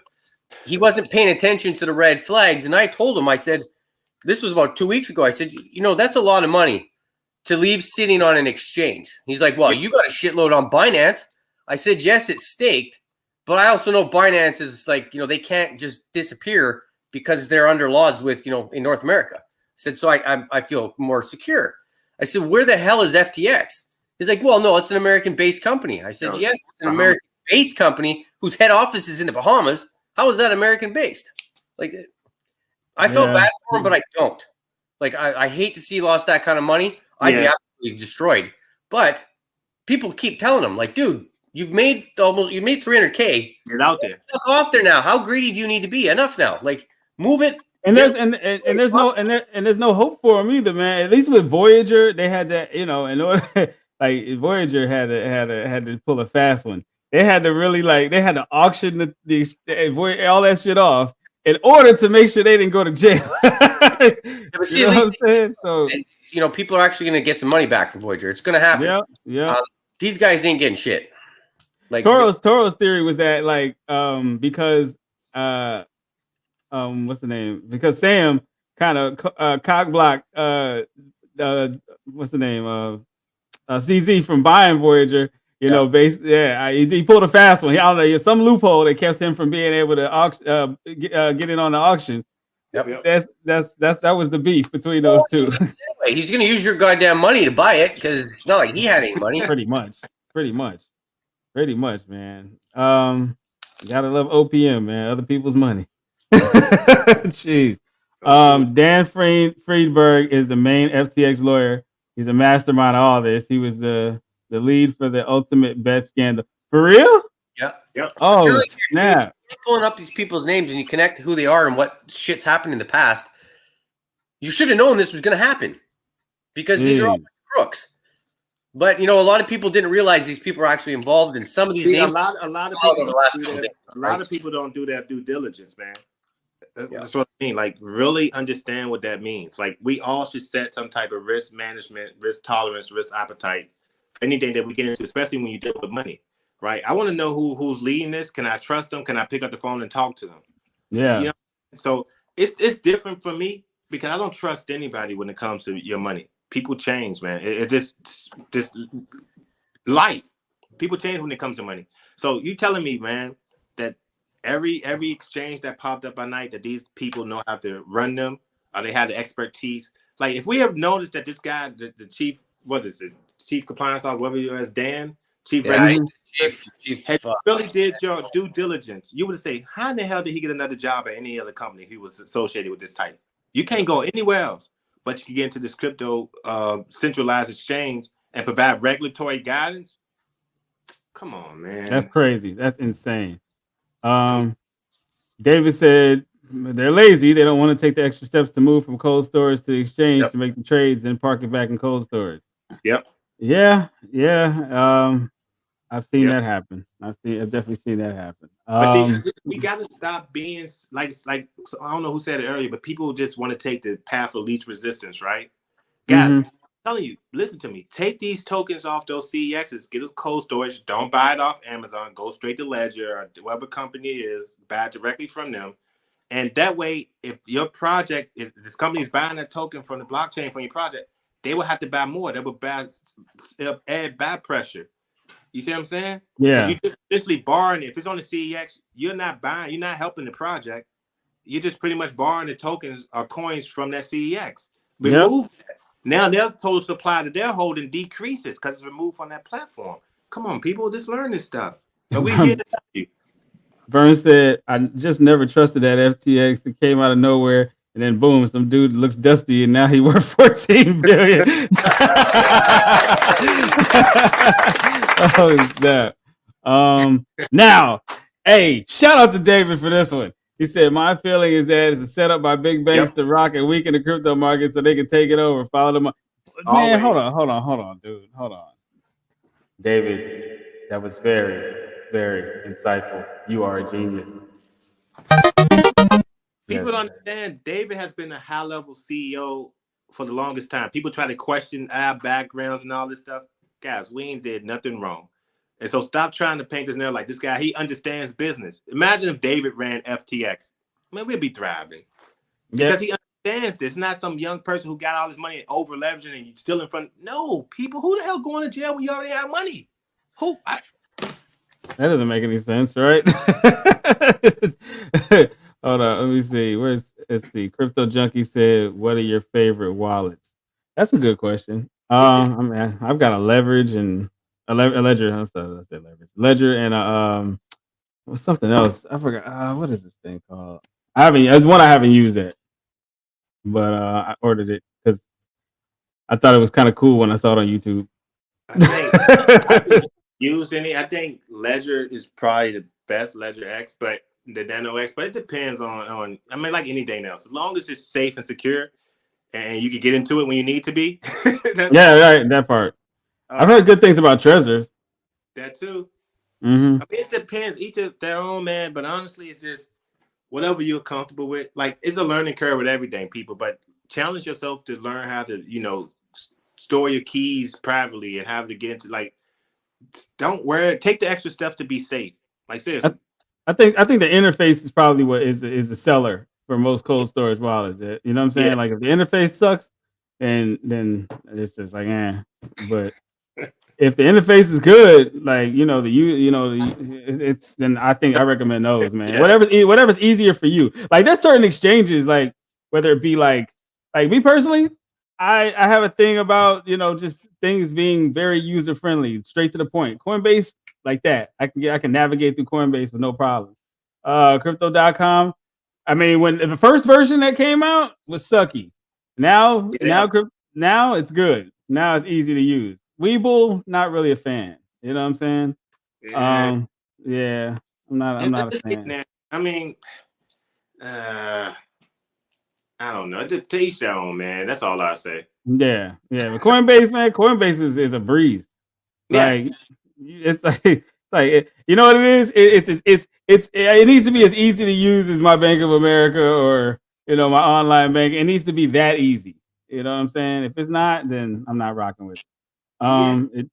He wasn't paying attention to the red flags. And I told him, I said, this was about 2 weeks ago. I said, that's a lot of money to leave sitting on an exchange. He's like, well, you got a shitload on Binance. I said, yes, it's staked, but I also know Binance is like, they can't just disappear because they're under laws with, in North America. I said, so I feel more secure. I said, where the hell is FTX? He's like, well, no, it's an American-based company. I said, yes, it's an American-based company whose head office is in the Bahamas. How is that American-based? Like, I felt bad for him, but I don't. Like, I hate to see he lost that kind of money. I'd be absolutely destroyed. But people keep telling him, like, dude, you made 300K. Get out there. Fuck off there now. How greedy do you need to be? Enough now. Like, move it. And there's there's no hope for him either, man. At least with Voyager, they had that, in order like Voyager had to pull a fast one. They had to really they had to auction the all that shit off in order to make sure they didn't go to jail. But see, you know what I'm saying? So people are actually going to get some money back from Voyager. It's going to happen. Yeah. These guys ain't getting shit. Like Toro's theory was that because what's the name? Because Sam kind of cock blocked what's the name? CZ from buying Voyager. He pulled a fast one. I don't know, some loophole that kept him from being able to get in on the auction. Yep. That was the beef between those two. Anyway, he's gonna use your goddamn money to buy it because it's not like he had any money. Pretty much, man. You gotta love OPM, man. Other people's money. Jeez. Dan Friedberg is the main FTX lawyer. He's a mastermind of all this. He was the lead for the ultimate bet scandal. For real? Yeah. Oh, snap. You're pulling up these people's names and you connect to who they are and what shit's happened in the past. You should have known this was going to happen because these are all crooks. But, a lot of people didn't realize these people are actually involved in some of these names. A lot of people don't do their due diligence, man. That's what I mean. Like, really understand what that means. Like, we all should set some type of risk management, risk tolerance, risk appetite for anything that we get into, especially when you deal with money, right? I want to know who's leading this. Can I trust them? Can I pick up the phone and talk to them? Yeah. So it's different for me because I don't trust anybody when it comes to your money. People change, man. It's just life. People change when it comes to money. So you telling me, man, that every exchange that popped up at night, that these people know how to run them, or they have the expertise. Like, if we have noticed that this guy, the chief, what is it, chief compliance officer, whatever you as Dan, chief, chief really did your due diligence, you would say, how in the hell did he get another job at any other company if he was associated with this type? You can't go anywhere else, but you can get into this crypto centralized exchange and provide regulatory guidance. Come on, man. That's crazy. That's insane. David said they're lazy. They don't want to take the extra steps to move from cold storage to the exchange to make the trades and park it back in cold storage. Yep. Yeah. I've seen that happen. I've definitely seen that happen. But see, we got to stop being like so I don't know who said it earlier, but people just want to take the path of least resistance, right? Guys, I'm telling you, listen to me. Take these tokens off those CEXs, get a cold storage. Don't buy it off Amazon. Go straight to Ledger or whoever company it is, buy it directly from them. And that way, if your project, if this company is buying a token from the blockchain from your project, they will have to buy more. They will add buy pressure. You see what I'm saying? Yeah. You just essentially borrowing it. If it's on the CEX, you're not buying, you're not helping the project. You're just pretty much borrowing the tokens or coins from that CEX. Remove that. Now their total supply that they're holding decreases because it's removed from that platform. Come on, people, just learn this stuff. But we here to help you. Vern said, I just never trusted that FTX. It came out of nowhere. And then boom, some dude looks dusty and now he worth 14 billion. Oh snap. Now, hey, shout out to David for this one. He said, my feeling is that it's a setup by big banks to rock and weaken the crypto market so they can take it over, follow them. Man, hold on, dude. Hold on. David, that was very, very insightful. You are a genius. People don't understand. David has been a high-level CEO for the longest time. People try to question our backgrounds and all this stuff. Guys, we ain't did nothing wrong. And so stop trying to paint this narrative like this guy, he understands business. Imagine if David ran FTX. Man, we'd be thriving. Because he understands this. It's not some young person who got all this money and over-leveraging and you still in front. No, people, who the hell going to jail when you already have money? Who? That doesn't make any sense, right? Hold on, let me see. Let's see. Crypto Junkie said, what are your favorite wallets? That's a good question. I mean, I've got a Leverage and a Ledger. I'm sorry, I said Leverage. Ledger and something else. I forgot. What is this thing called? It's one I haven't used yet. but I ordered it because I thought it was kind of cool when I saw it on YouTube. I haven't used any. I think Ledger is probably the best Ledger X, but the Nano X. But it depends on. I mean, like anything else, as long as it's safe and secure, and you can get into it when you need to be. Yeah, right. That part. I've heard good things about Trezor. That too. Mm-hmm. I mean, it depends. Each of their own, man. But honestly, it's just whatever you're comfortable with. Like, it's a learning curve with everything, people. But challenge yourself to learn how to, store your keys privately and how to get into, like, don't wear it. Take the extra steps to be safe. Like, seriously. I think the interface is probably what is the seller for most cold storage wallets. You know what I'm saying? Yeah. Like if the interface sucks, then it's just like But if the interface is good, like it's then I recommend those, man. Yeah. Whatever's easier for you. Like there's certain exchanges, like whether it be like me personally, I have a thing about just things being very user friendly, straight to the point. Coinbase, like that, I can navigate through Coinbase with no problem. Crypto.com. I mean, when the first version that came out was sucky. Now it's good. Now it's easy to use. Webull, not really a fan. You know what I'm saying? Yeah. Yeah, I'm not a fan. I mean, I don't know. To each their own, man. That's all I say. Yeah. But Coinbase, man, Coinbase is a breeze. Like it's like you know what it is? It needs to be as easy to use as my Bank of America or my online bank. It needs to be that easy. You know what I'm saying? If it's not, then I'm not rocking with it. It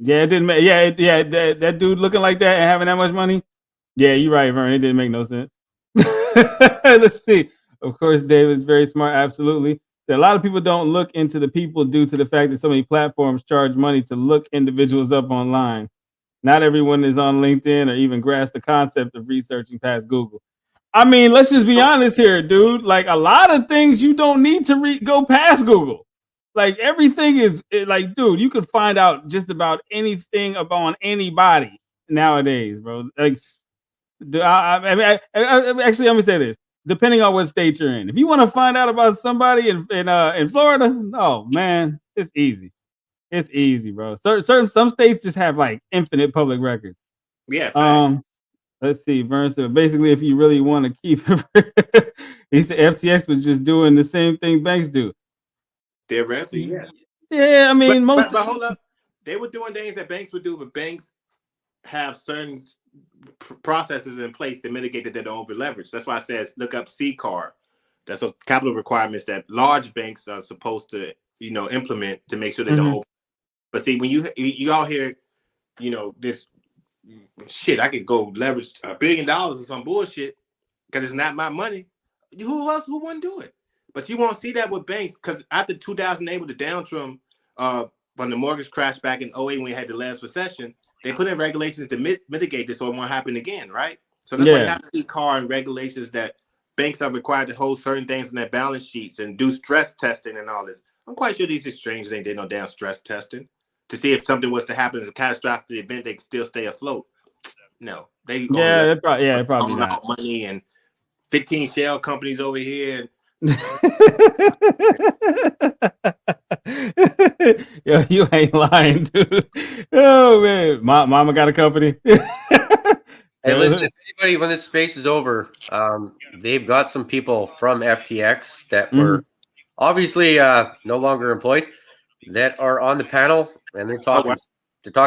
didn't make. That dude looking like that and having that much money. Yeah, you're right, Vern. It didn't make no sense. Let's see. Of course, David's very smart. Absolutely. A lot of people don't look into the people due to the fact that so many platforms charge money to look individuals up online. Not everyone is on LinkedIn or even grasp the concept of researching past Google. I mean, let's just be honest here, dude. Like a lot of things you don't need to go past Google. Like everything is like, dude, you could find out just about anything about anybody nowadays, bro. Like, actually, I'm gonna say this. Depending on what state you're in, if you want to find out about somebody in Florida, oh man, it's easy. It's easy, bro. Some states just have like infinite public records. Yeah. Let's see, Vern said basically if you really want to keep it, he said FTX was just doing the same thing banks do. Theoretically, yeah. Yeah, I mean but hold up. They were doing things that banks would do, but banks have certain processes in place to mitigate that they don't over leverage. That's why I says look up CCAR. That's what capital requirements that large banks are supposed to, implement to make sure they don't over. But see, when you all hear, this shit, I could go leverage $1 billion or some bullshit because it's not my money. Who wouldn't do it? But you won't see that with banks because after 2008 with the downturn from the mortgage crash back in 2008 when we had the last recession, they put in regulations to mitigate this so it won't happen again, right? So that's why you have to see CAR and regulations that banks are required to hold certain things in their balance sheets and do stress testing and all this. I'm quite sure these exchanges ain't did no damn stress testing to see if something was to happen as a catastrophic event, they can still stay afloat. No, they probably not. Money and 15 shell companies over here. Yo, you ain't lying, dude. Oh man, mama got a company. Hey, listen, if anybody, when this space is over, they've got some people from FTX that were obviously no longer employed that are on the panel, and they're talking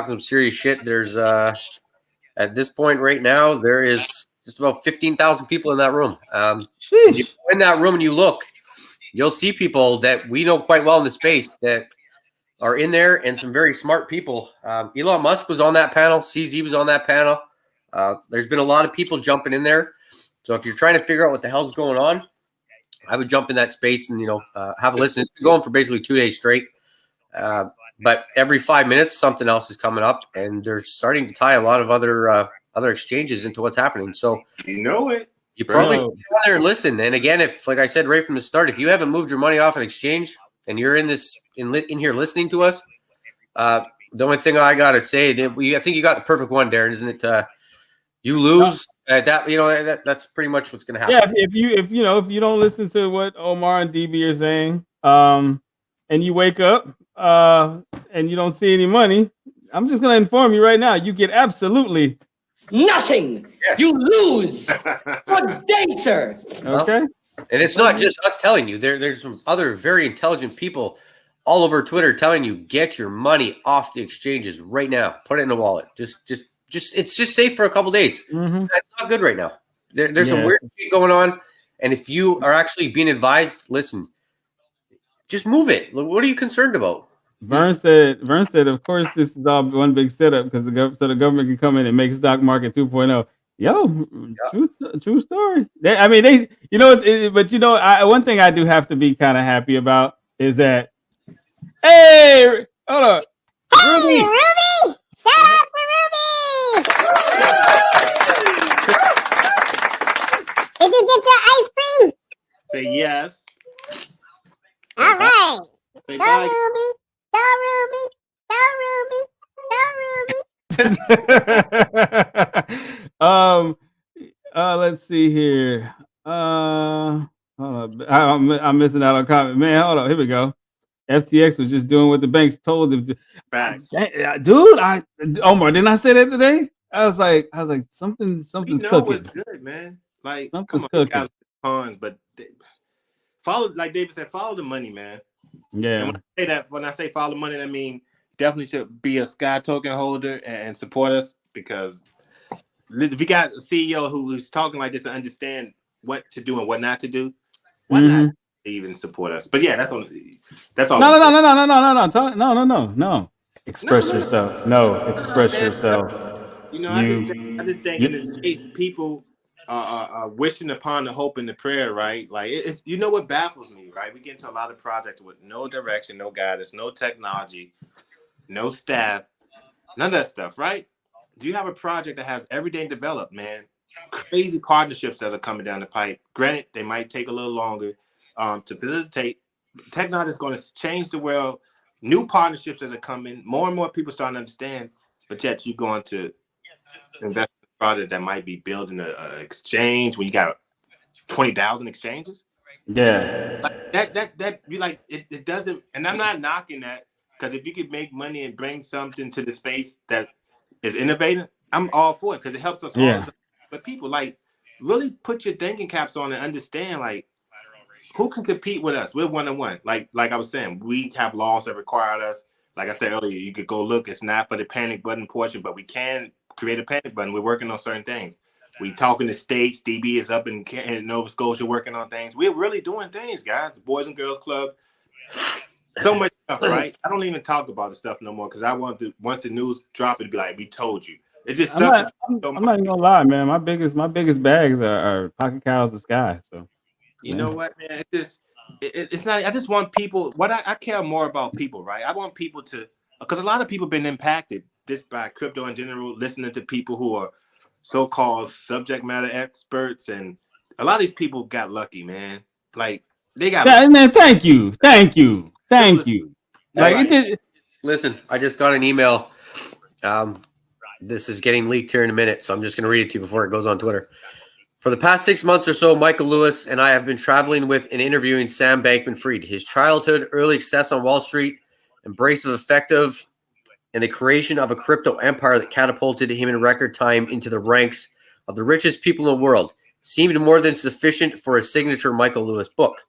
some serious shit. There's at this point right now, there is just about 15,000 people in that room. You go in that room and you look, you'll see people that we know quite well in the space that are in there, and some very smart people. Elon Musk was on that panel. CZ was on that panel. There's been a lot of people jumping in there. So if you're trying to figure out what the hell's going on, I would jump in that space and have a listen. It's been going for basically 2 days straight. But every 5 minutes, something else is coming up, and they're starting to tie a lot of other exchanges into what's happening. So you probably should go there and listen. And again, if, like I said right from the start, if you haven't moved your money off an exchange and you're in here listening to us, the only thing I gotta say, I think you got the perfect one, Darren, isn't it? You lose at that. That's pretty much what's going to happen. Yeah, if you don't listen to what Omar and DB are saying, and you wake up and you don't see any money, I'm just gonna inform you right now, you get absolutely nothing. Yes. You lose. Good day, sir. Okay. And it's not just us telling you. There's some other very intelligent people all over Twitter telling you get your money off the exchanges right now. Put it in the wallet. Just it's just safe for a couple days. That's not good right now. There's some weird shit going on. And if you are actually being advised, listen, just move it. What are you concerned about? Vern said, of course, this is all one big setup because the government can come in and make stock market 2.0. Yo, true story. One thing I do have to be kind of happy about is that, hey, hold on. Hey, Ruby! Shout out to Ruby! Did you get your ice cream? Say yes. All right. Say Go bye. Ruby! Go Ruby! Go Ruby! Go Ruby! Let's see here. Hold on. I'm missing out on comment. Man, hold on. Here we go. FTX was just doing what the banks told them to. Facts. Dude, Omar, didn't I say that today? I was like, something's We know cooking. what's good, man. Like, Something's come on, these cooking. guys tons, but follow, like David said, follow the money, man. Yeah. And when I say follow the money, I mean definitely should be a Sky token holder and support us, because if you got a CEO who's talking like this and understand what to do and what not to do, why not even support us? But yeah, that's all. No. Express yourself. No, express yourself. I just think in this case, people are wishing upon the hope and the prayer, right? Like it's what baffles me, right? We get into a lot of projects with no direction, no guidance, no technology, no staff, none of that stuff, right? Do you have a project that has everything developed, man? Crazy partnerships that are coming down the pipe. Granted, they might take a little longer to facilitate. Technology is going to change the world. New partnerships that are coming. More and more people starting to understand. But yet you're going to invest in a project that might be building an exchange when you got 20,000 exchanges. Yeah. Like that you like it doesn't. And I'm not knocking that, because if you could make money and bring something to the space that is innovative, I'm all for it, because it helps us all. Yeah. But people, like, really put your thinking caps on and understand, like, who can compete with us? We're 1-on-1. Like I was saying, we have laws that require us. Like I said earlier, you could go look. It's not for the panic button portion, but we can create a panic button. We're working on certain things. We talking to states. DB is up in Nova Scotia working on things. We're really doing things, guys. The Boys and Girls Club. So much stuff, right? I don't even talk about the stuff no more, because I want to, once the news drop, it'd be like, we told you. It's just I'm not even gonna lie, man. My biggest bags are Pocket Cows the Sky. So you know what, man? It's not. I just want people. I care more about people, right? I want people to, because a lot of people been impacted just by crypto in general, listening to people who are so-called subject matter experts, and a lot of these people got lucky, man. Like they got. Yeah, man. Thank you. Like it did. Listen, I just got an email. This is getting leaked here in a minute, so I'm just going to read it to you before it goes on Twitter. For the past 6 months or so, Michael Lewis and I have been traveling with and interviewing Sam Bankman-Fried. His childhood, early success on Wall Street, embrace of effective, and the creation of a crypto empire that catapulted him in record time into the ranks of the richest people in the world seemed more than sufficient for a signature Michael Lewis book.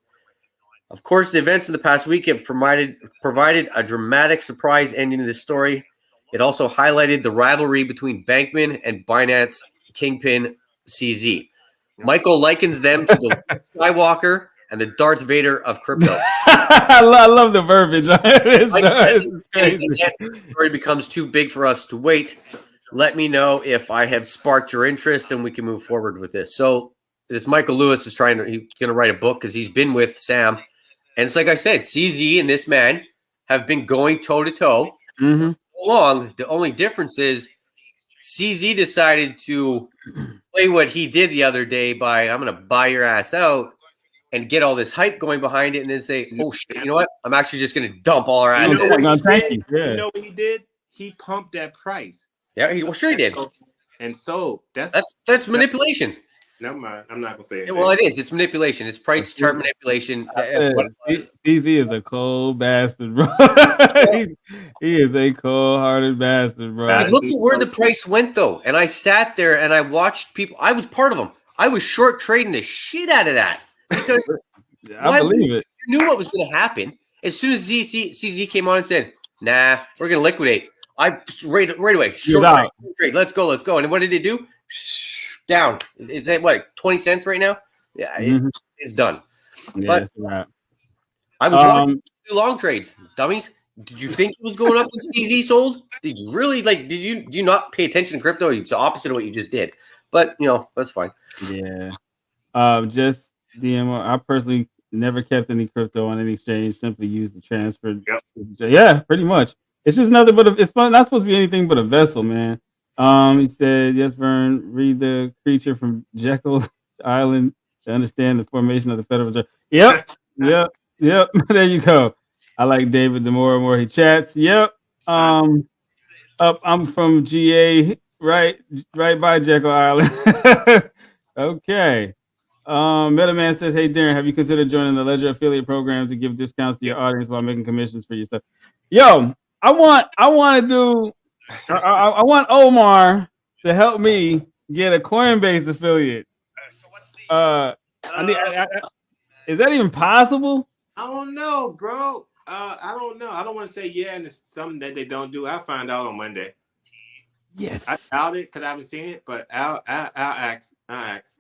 Of course, the events of the past week have provided a dramatic surprise ending to this story. It also highlighted the rivalry between Bankman and Binance kingpin CZ. Michael likens them to the Skywalker and the Darth Vader of crypto. I love the verbiage. It's crazy. The story becomes too big for us to wait. Let me know if I have sparked your interest and we can move forward with this. So this Michael Lewis is he's going to write a book because he's been with Sam. And it's like I said, CZ and this man have been going toe-to-toe for so long. The only difference is CZ decided to play what he did the other day by, I'm going to buy your ass out and get all this hype going behind it and then say, oh, shit, you know what? I'm actually just going to dump all our ass. You know what he did? He pumped that price. Yeah, he did. and sold. That's manipulation. Never mind. I'm not gonna say it. Well, it is. It's manipulation. It's price chart manipulation. That's what it is. CZ is a cold bastard, bro. he is a cold-hearted bastard, bro. But look at where the price went, though. And I sat there and I watched people. I was part of them. I was short trading the shit out of that because I believe it. You knew what was going to happen. As soon as CZ came on and said, "Nah, we're going to liquidate," I right away short trade. Let's go. And then what did it do? Down. Is that what 20 cents right now? Yeah, it's done. Yeah, but I was watching long trades, dummies. Did you think it was going up when CZ sold? Did you really do you not pay attention to crypto? It's the opposite of what you just did. But that's fine. Yeah. Just DMO. I personally never kept any crypto on any exchange. Simply used the transfer. Yep. Yeah, pretty much. It's just nothing but it's not supposed to be anything but a vessel, man. He said, yes, Vern, read the creature from Jekyll Island to understand the formation of the Federal Reserve. Yep. There you go. I like David the more and more he chats. Yep. I'm from GA, right by Jekyll Island. Okay. MetaMan says, hey, Darren, have you considered joining the Ledger affiliate program to give discounts to your audience while making commissions for yourself? Yo, I want Omar to help me get a Coinbase affiliate. Is that even possible? I don't know, bro. I don't know. I don't want to say yeah, and it's something that they don't do. I'll find out on Monday. Yes. I doubt it because I haven't seen it, but I'll ask.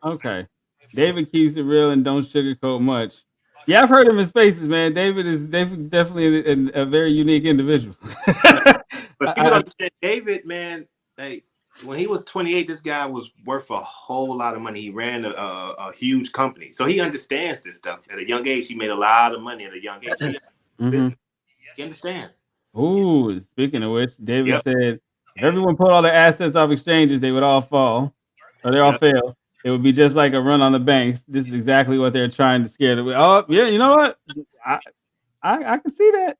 Okay. David keeps it real and don't sugarcoat much. Yeah, I've heard him in spaces, man. David is definitely a very unique individual. But people don't understand David, man. Like when he was 28, this guy was worth a whole lot of money. He ran a huge company, so he understands this stuff. At a young age, he made a lot of money at a young age. He understands. Ooh, speaking of which, David said, if everyone put all their assets off exchanges, they would all fall, or they all fail. It would be just like a run on the banks. This is exactly what they're trying to scare them. Oh, yeah, you know what? I can see that.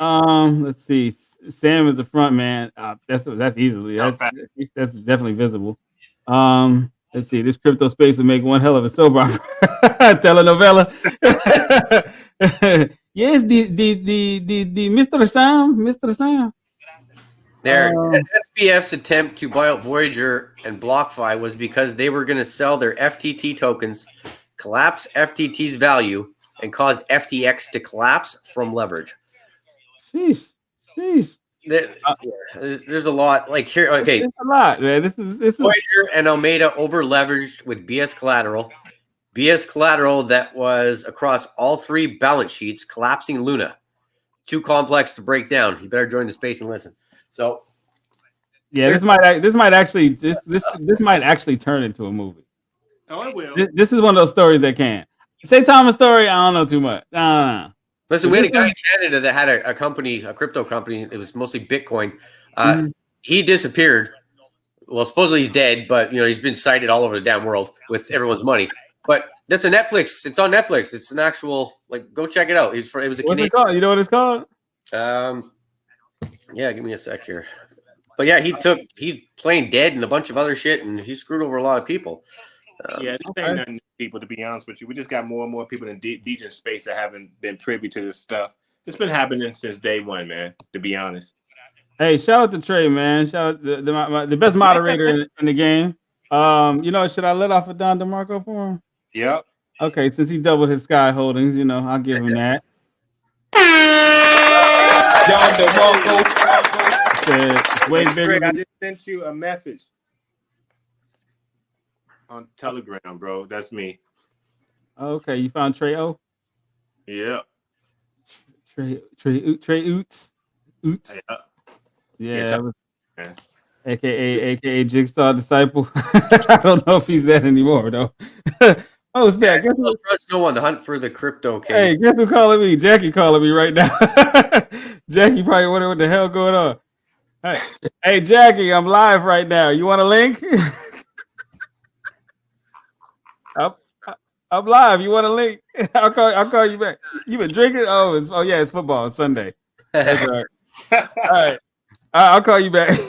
Let's see. Sam is the front man. That's easily. That's definitely visible. Let's see. This crypto space would make one hell of a soap opera telenovela. Yes, the Mr. Sam. Their SBF's attempt to buy out Voyager and BlockFi was because they were going to sell their FTT tokens, collapse FTT's value, and cause FTX to collapse from leverage. Sheesh. There's a lot. Like here, okay, it's a lot, man. This is Voyager and Alameda over leveraged with BS collateral. BS collateral that was across all three balance sheets, collapsing Luna. Too complex to break down. You better join the space and listen. So, yeah, this might actually turn into a movie. Oh, it will. This is one of those stories that can. St. Thomas story. I don't know too much. Listen, we had a guy in Canada that had a company, a crypto company. It was mostly Bitcoin. He disappeared. Well, supposedly he's dead, but he's been cited all over the damn world with everyone's money. But that's a Netflix. It's on Netflix. It's an actual go check it out. It was a What's Canadian. it called? You know what it's called? Yeah, give me a sec here. But yeah, he's playing dead and a bunch of other shit, and he screwed over a lot of people. This ain't nothing new people, to be honest with you. We just got more and more people in DJ space that haven't been privy to this stuff. It's been happening since day one, man, to be honest. Hey, shout out to Trey, man. Shout out the best moderator in the game. Should I let off a Don DeMarco for him? Yep. Okay, since he doubled his Sky holdings, I'll give him that. Don DeMarco. It's way bigger. Greg, I just sent you a message on Telegram, bro. That's me. Okay, you found Trey O? Yeah. Trey Oots. Yeah, that was aka Jigsaw Disciple. I don't know if he's that anymore though. Oh, snap. No one. The hunt for the crypto king. Hey, guess who calling me? Jackie calling me right now. Jackie probably wondering what the hell going on. Hey, Jackie, I'm live right now. You want a link? I'm live. You want a link? I'll call you back. You been drinking? It's football. It's Sunday. That's right. All right. I'll call you back.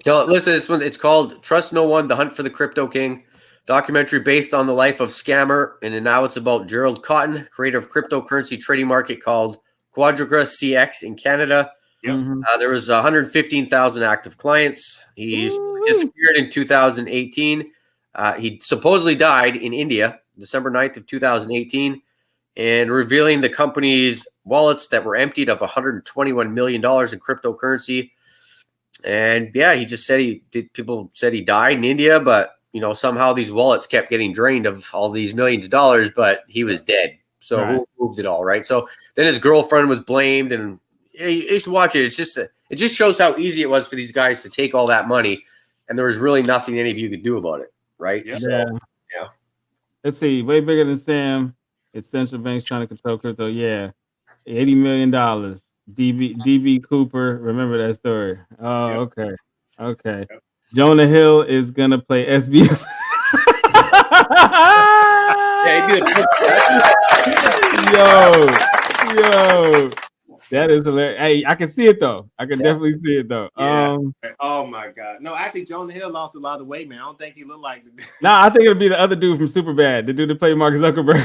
So listen, this one, it's called Trust No One, The Hunt for the Crypto King. Documentary based on the life of scammer. And then now it's about Gerald Cotton, creator of cryptocurrency trading market called Quadriga CX in Canada. Yep. There was 115,000 active clients. He disappeared in 2018. He supposedly died in India, December 9th of 2018, and revealing the company's wallets that were emptied of $121 million in cryptocurrency. And yeah, he just said people said he died in India, but somehow these wallets kept getting drained of all these millions of dollars, but he was dead. So who moved it all, right? So then his girlfriend was blamed, and you should watch it. It just shows how easy it was for these guys to take all that money, and there was really nothing any of you could do about it, right? Yeah. So, yeah. Let's see. Way bigger than Sam. It's central banks trying to control crypto. Yeah. $80 million. DB Cooper. Remember that story. Oh, okay. Okay. Jonah Hill is going to play SBF. Yo. That is hilarious. Hey, I can see it though. I can definitely see it though. Yeah. Oh my God. No, actually, Jonah Hill lost a lot of weight, man. I don't think he looked like. Nah, I think it'll be the other dude from Superbad, the dude that played Mark Zuckerberg.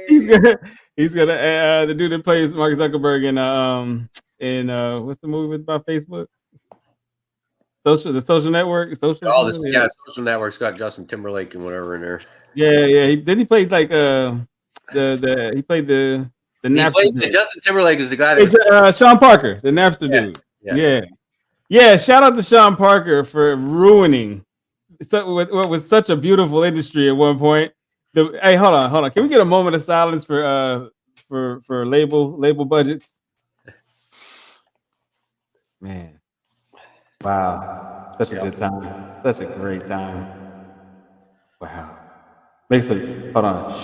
He's gonna the dude that plays Mark Zuckerberg in what's the movie about Facebook? The Social Network. Social Network's got Justin Timberlake and whatever in there. Yeah. He played like he played the Napster dude. Justin Timberlake is the guy that Sean Parker, the Napster dude. Yeah. Shout out to Sean Parker for ruining what was such a beautiful industry at one point. Hey, hold on. Can we get a moment of silence for label budgets? Man, wow, such a good time, such a great time. Wow. Basically, hold on.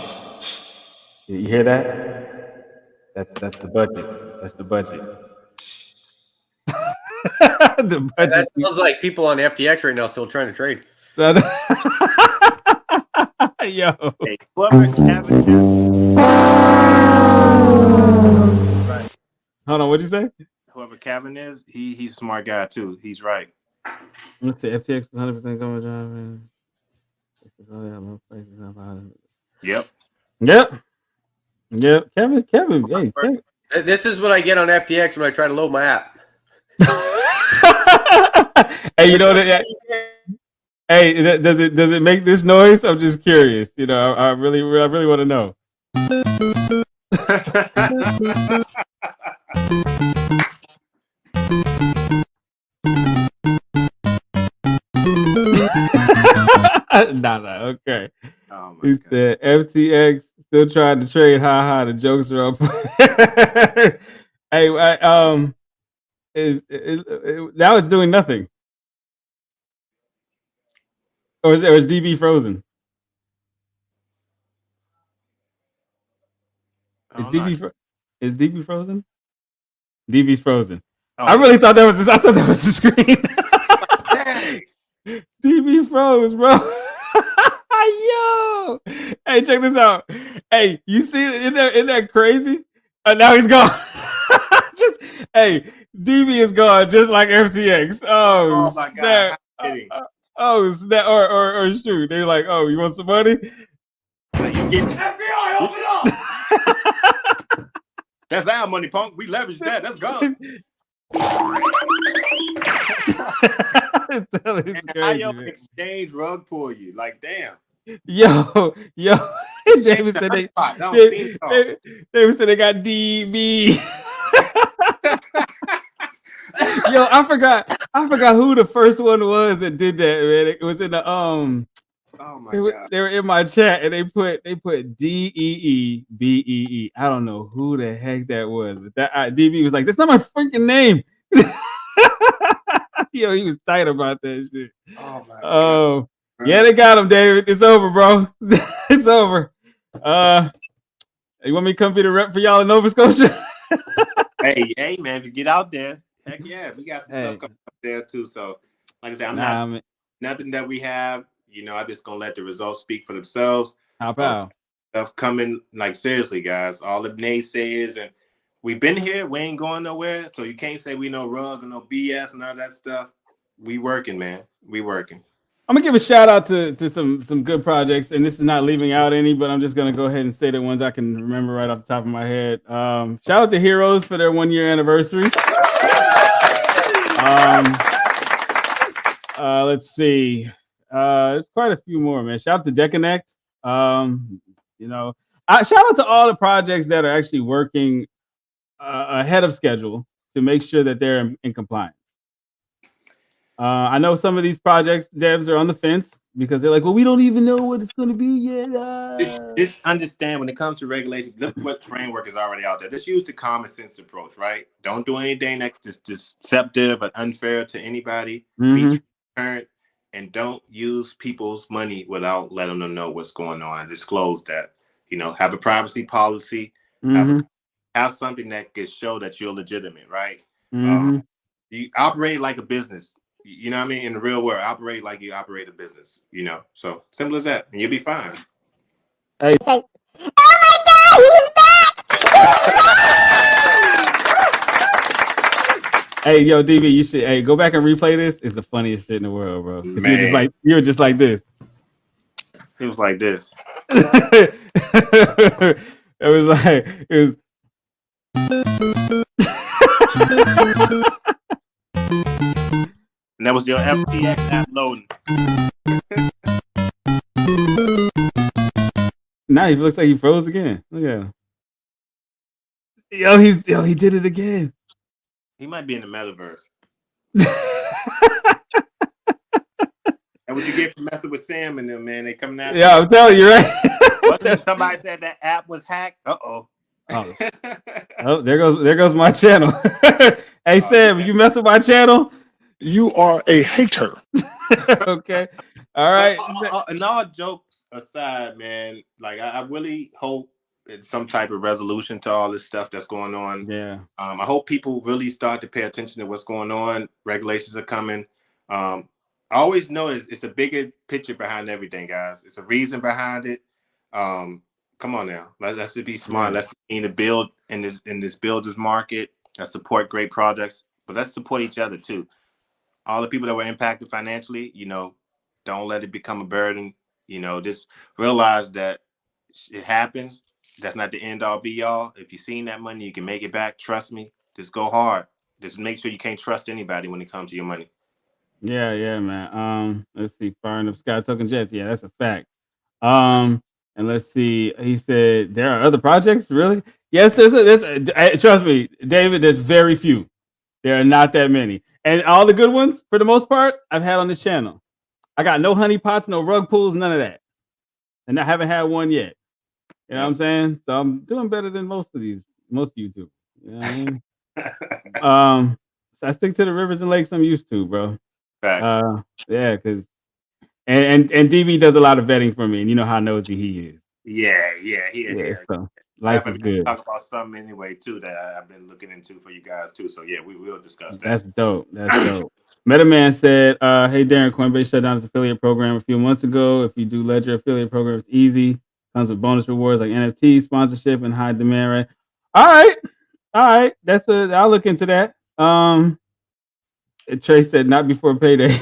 You hear that? That's the budget. That's the budget. That sounds like people on FTX right now still trying to trade. Yo. Hey, whoever Kevin right. Hold on, what'd you say? Whoever Kevin is, he's a smart guy too. He's right. Let's see, FTX 100% coming job. Yep. Kevin. Hey, this is what I get on FTX when I try to load my app. Hey, you know that. Hey, does it make this noise? I'm just curious. I really want to know. Nah, okay. Oh He said FTX still trying to trade. The jokes are up. Hey, now it's doing nothing. Or is DB frozen? Is DB frozen? DB's frozen. Oh. I really thought that was I thought that was the screen. DB froze, bro. Yo. Hey, check this out. Hey, you see it? Isn't that crazy? Now he's gone. Hey, DB is gone just like FTX. Oh my God. Oh, snap. Or shoot. They're like, oh, you want some money? FBI, open up! That's our money, punk. We leveraged that. That's gone. How your exchange rug pull you? Like, damn. Yo. David said they got DB. Yo, I forgot who the first one was that did that, man. It was in the Oh my God. They were in my chat and they put DEEBEE. I don't know who the heck that was, but that DB was like, that's not my freaking name. Yo, he was tight about that shit. Oh my God. Yeah, they got him, David. It's over, bro. It's over. You want me to come be the rep for y'all in Nova Scotia? hey, man, if you get out there, heck yeah, we got some stuff coming up there too. So, like I said, nothing that we have. I'm just gonna let the results speak for themselves. How about stuff coming? Like seriously, guys, all the naysayers, and we've been here. We ain't going nowhere. So you can't say we know rug and no BS and all that stuff. We working, man. We working. I'm gonna give a shout out to some good projects, and this is not leaving out any, but I'm just gonna go ahead and say the ones I can remember right off the top of my head. Shout out to Heroes for their 1 year anniversary. Let's see. There's quite a few more, man. Shout out to Deconnect. You know, shout out to all the projects that are actually working ahead of schedule to make sure that they're in compliance. I know some of these projects devs are on the fence because they're like, well, we don't even know what it's going to be yet. Just understand when it comes to regulations, look what framework is already out there. Just use the common sense approach, right? Don't do anything that's deceptive or unfair to anybody. Be transparent and don't use people's money without letting them know what's going on. Disclose that. Have a privacy policy. Have something that can show that you're legitimate, right? You operate like a business. You know what I mean? In the real world, operate like you operate a business. So simple as that, and you'll be fine. Hey. Oh my God, he's back! Hey, yo, DB, you should go back and replay this. It's the funniest shit in the world, bro. You were just like this. It was like this. It was. And that was your FTX app loading. Now he looks like he froze again. Look at him. Yo, he did it again. He might be in the metaverse. And what you get for messing with Sam and them, man, they coming out. Yeah, I'm telling you, right? Wasn't somebody said that app was hacked? Oh, there goes my channel. Hey, Sam, you mess with my channel? You are a hater. Okay. All right. And all jokes aside, man, like I really hope it's some type of resolution to all this stuff that's going on. Yeah. I hope people really start to pay attention to what's going on. Regulations are coming. I always know it's a bigger picture behind everything, guys. It's a reason behind it. Come on now. Let's be smart. Yeah. Let's need to build in this builders market. Let's support great projects, but let's support each other too. All the people that were impacted financially, don't let it become a burden. Just realize that it happens. That's not the end all be all. If you've seen that money, you can make it back. Trust me. Just go hard. Just make sure you can't trust anybody when it comes to your money. Yeah, man. Let's see. Firing up Sky Token Jets. Yeah, that's a fact. And let's see. He said there are other projects. Really? Yes. Trust me, David. There's very few. There are not that many, and all the good ones, for the most part, I've had on this channel. I got no honey pots, no rug pulls, none of that, and I haven't had one yet. You know what I'm saying? So I'm doing better than most YouTube. You know what I mean? So I stick to the rivers and lakes I'm used to, bro. Facts. Yeah, because and DB does a lot of vetting for me, and you know how nosy he is. Yeah. So life is good. Talk about something anyway too that I've been looking into for you guys too. So yeah, we will discuss that. That's dope. MetaMan said, "Hey Darren, Coinbase shut down its affiliate program a few months ago. If you do Ledger affiliate program, it's easy. Comes with bonus rewards like NFT, sponsorship, and high demand. Right? All right. I'll look into that. Trey said not before payday.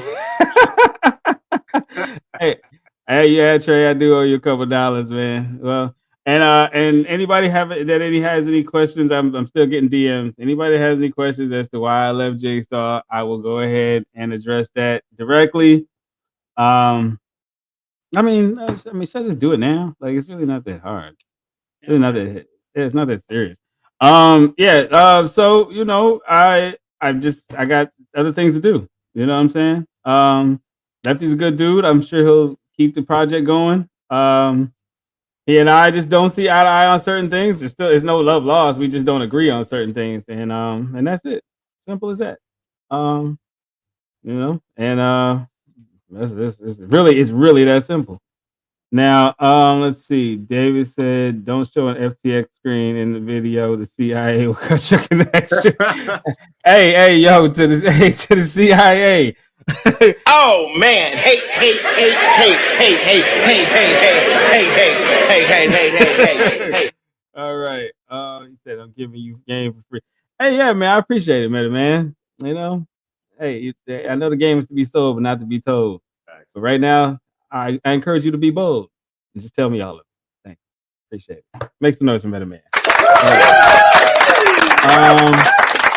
Hey, yeah, Trey, I do owe you a couple dollars, man. Well, and anybody has any questions? I'm still getting DMs. Anybody has any questions as to why I left JIGSAW? I will go ahead and address that directly. I mean, should I just do it now? Like, it's really not that hard. It's not that. It's not that serious. So I got other things to do. You know what I'm saying? Lefty's a good dude. I'm sure he'll keep the project going. He and I just don't see eye to eye on certain things. There's no love lost. We just don't agree on certain things, and that's it. Simple as that. It's really that simple. Now, let's see. David said, "Don't show an FTX screen in the video. The CIA will cut your connection." hey, yo, to the CIA. Oh man! Hey! All right. He said, "I'm giving you game for free." Hey, yeah, man, I appreciate it, man. You know, hey, I know the game is to be sold, but not to be told. But right now, I encourage you to be bold and just tell me all of it. Thank you. Appreciate it. Make some noise for Meta Man.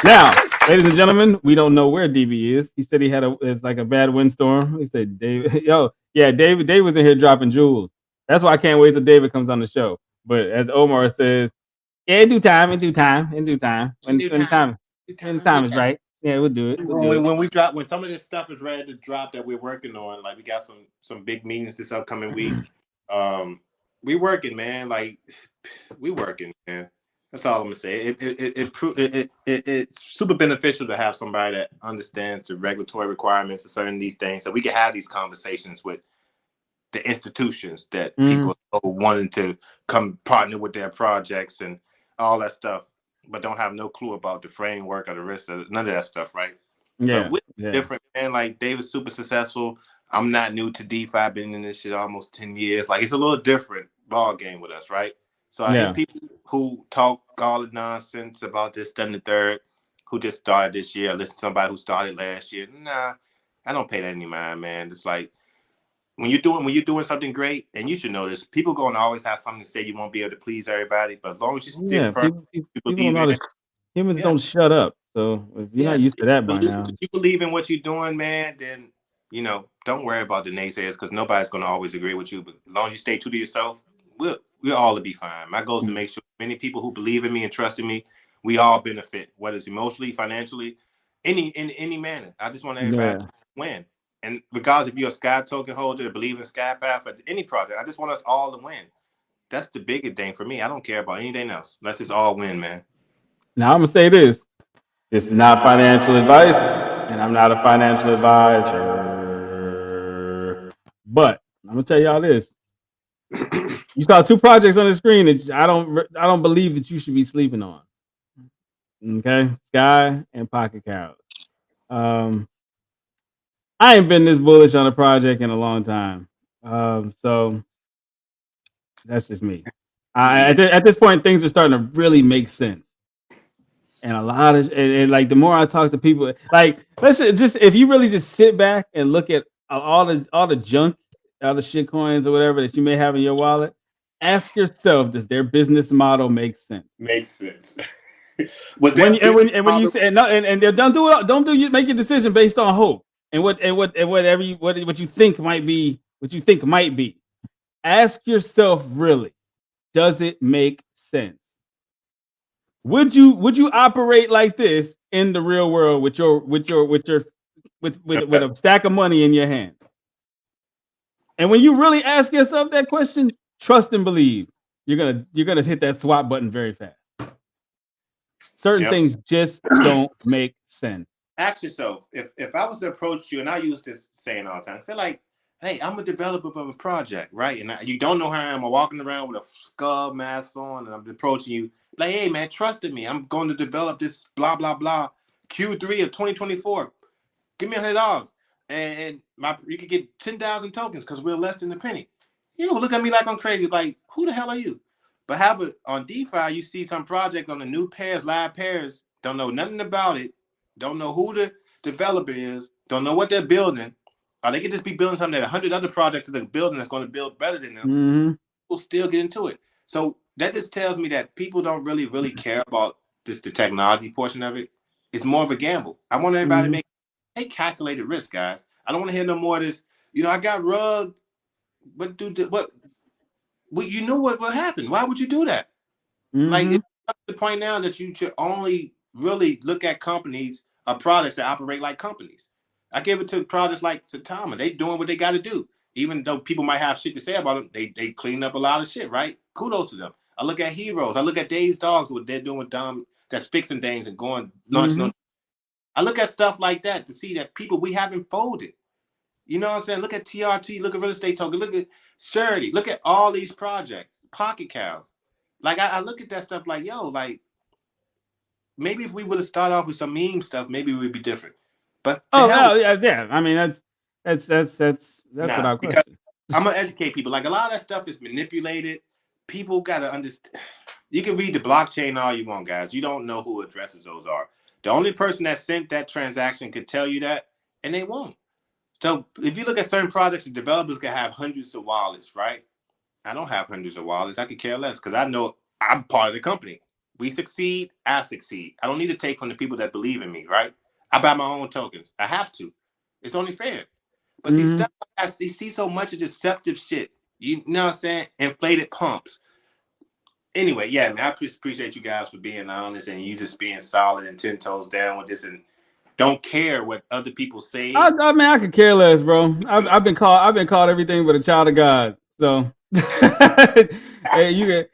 Now, ladies and gentlemen, we don't know where DB is. He said he had it's like a bad windstorm. He said, David, David was in here dropping jewels. That's why I can't wait till David comes on the show. But as Omar says, yeah, in due time. When time is right. Yeah, we'll do it. When some of this stuff is ready to drop that we're working on, like we got some big meetings this upcoming week. We working, man. Like we working, man. That's all I'm gonna say. It's super beneficial to have somebody that understands the regulatory requirements of certain these things, so we can have these conversations with the institutions that people are wanting to come partner with their projects and all that stuff, but don't have no clue about the framework or the risk of none of that stuff, right? Yeah, but we're different, man. Like David's super successful. I'm not new to DeFi. I've been in this shit almost 10 years. Like it's a little different ball game with us, right? So I hear people who talk all the nonsense about this, that, and the third, who just started this year. Listen to somebody who started last year. Nah, I don't pay that any mind, man. It's like when you're doing something great, and you should know this, people gonna always have something to say. You won't be able to please everybody, but as long as you stick firm, people don't know humans don't shut up. So if you're not used to that by now, if you believe in what you're doing, man, then don't worry about the naysayers because nobody's gonna always agree with you. But as long as you stay true to yourself, we'll all be fine. My goal is to make sure many people who believe in me and trust in me, we all benefit, whether it's emotionally, financially, in any manner. I just want everybody to win. And regardless if you're a Sky token holder, believe in Sky Path, or any project, I just want us all to win. That's the bigger thing for me. I don't care about anything else. Let's just all win, man. Now I'm gonna say this: this is not financial advice, and I'm not a financial advisor. But I'm gonna tell y'all this: you saw 2 projects on the screen that I don't believe that you should be sleeping on. Okay, Sky and Pocket Cows. I ain't been this bullish on a project in a long time. So that's just me. At this point, things are starting to really make sense. And a lot of and like the more I talk to people, like let's just if you really just sit back and look at all the junk, all the shit coins or whatever that you may have in your wallet, ask yourself, does their business model make sense? Makes sense. When you say no, and don't make your decision based on hope and what you think might be what you think might be. Ask yourself really, does it make sense? Would you operate like this in the real world with a stack of money in your hand? And when you really ask yourself that question, trust and believe, you're gonna hit that swap button very fast. Certain things just don't make sense. Ask yourself, if I was to approach you, and I use this saying all the time, say like, hey, I'm a developer of a project, right? And you don't know how I am. I'm walking around with a skull mask on, and I'm approaching you like, hey, man, trust in me. I'm going to develop this blah, blah, blah, Q3 of 2024. Give me $100. And you could get 10,000 tokens because we're less than a penny. You look at me like I'm crazy. Like, who the hell are you? But on DeFi, you see some project on the new pairs, live pairs, don't know nothing about it, don't know who the developer is, don't know what they're building. Or they could just be building something that 100 other projects that are building that's going to build better than them. People still get into it. So that just tells me that people don't really care about the technology portion of it. It's more of a gamble. I want everybody to make calculated risk, guys. I don't want to hear no more of this. I got rugged. What? You know what happened? Why would you do that? Like it's up to the point now that you should only really look at companies or products that operate like companies. I give it to projects like Satama. They doing what they got to do. Even though people might have shit to say about them, they clean up a lot of shit, right? Kudos to them. I look at Heroes. I look at Days Dogs, what they're doing with them, that's fixing things and going launching. I look at stuff like that to see that people we haven't folded. You know what I'm saying? Look at TRT, look at Real Estate Token, look at Surety, look at all these projects, Pocket Cows. Like I look at that stuff like, yo, like maybe if we would have started off with some meme stuff, maybe we'd be different. But yeah. I mean that's without question. I'm gonna educate people. Like a lot of that stuff is manipulated. People gotta understand. You can read the blockchain all you want, guys. You don't know who addresses those are. The only person that sent that transaction could tell you that, and they won't. So if you look at certain projects, the developers can have hundreds of wallets, right? I don't have hundreds of wallets. I could care less because I know I'm part of the company. We succeed, I succeed. I don't need to take from the people that believe in me, right? I buy my own tokens. I have to. It's only fair. But see, stuff I see so much of deceptive shit. You know what I'm saying? Inflated pumps. Anyway, yeah, man, I appreciate you guys for being honest and you just being solid and 10 toes down with this and don't care what other people say. I mean, I could care less, bro. I've been called everything but a child of God. So hey, you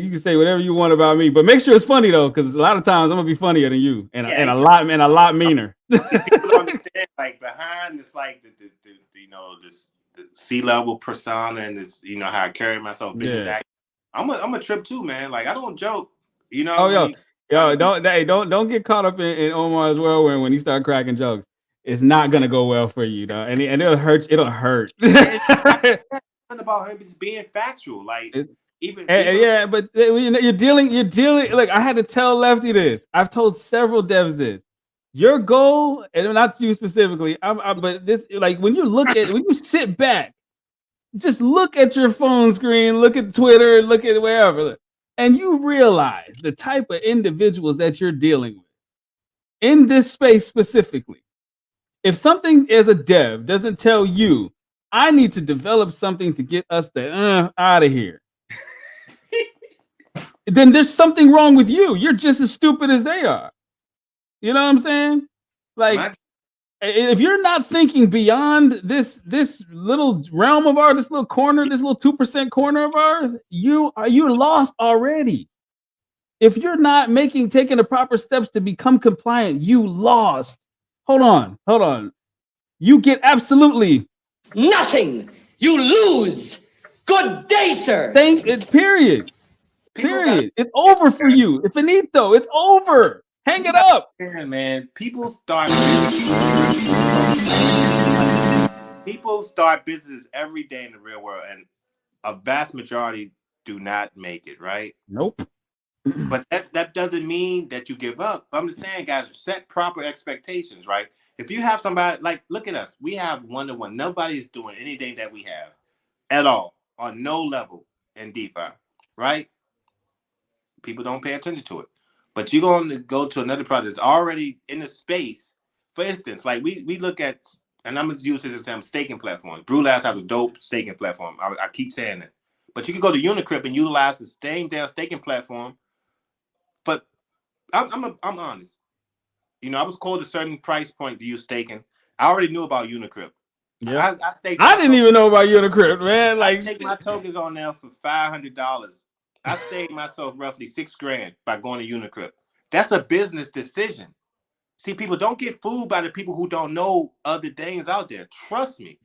can say whatever you want about me, but make sure it's funny though, because a lot of times I'm gonna be funnier than you, and a lot meaner. People don't understand, like behind it's like the you know the C-level persona and it's, you know, how I carry myself, business act. I'm a trip too, man. Like I don't joke, you know. Oh yo, don't get caught up in Omar's whirlwind when he start cracking jokes. It's not gonna go well for you, though, and it'll hurt. It'll hurt. About him just being factual, like even yeah, but you're dealing. Look, I had to tell Lefty this. I've told several devs this. Your goal, and not you specifically, but this, like when you sit back, just look at your phone screen, look at Twitter, look at wherever, and you realize the type of individuals that you're dealing with in this space specifically. If something as a dev doesn't tell you, I need to develop something to get us the out of here, then there's something wrong with you. You're just as stupid as they are. You know what I'm saying? Like, if you're not thinking beyond this little realm of ours, this little corner, this little 2% corner of ours, you're lost already. If you're not taking the proper steps to become compliant, you lost. Hold on. You get absolutely nothing. You lose. Good day, sir. Period. It's over for you. It's finito. It's over. Hang it up. Man, people start businesses every day in the real world, and a vast majority do not make it, right? Nope. But that doesn't mean that you give up. I'm just saying, guys, set proper expectations, right? If you have somebody, like, look at us. We have one-to-one. Nobody's doing anything that we have at all on no level in DeFi, right? People don't pay attention to it. But you're going to go to another project that's already in the space. For instance, like we look at, and I'm going to use this example, staking platforms. Brewlabs has a dope staking platform. I keep saying that. But you can go to Unicrypt and utilize the same damn staking platform. But I'm honest. You know, I was called a certain price point to use staking. I already knew about Unicrypt. Yeah. I didn't even know about Unicrypt, man. Like, I take my tokens on there for $500. I saved myself roughly $6,000 by going to Unicrypt. That's a business decision. See, people don't get fooled by the people who don't know other things out there. Trust me.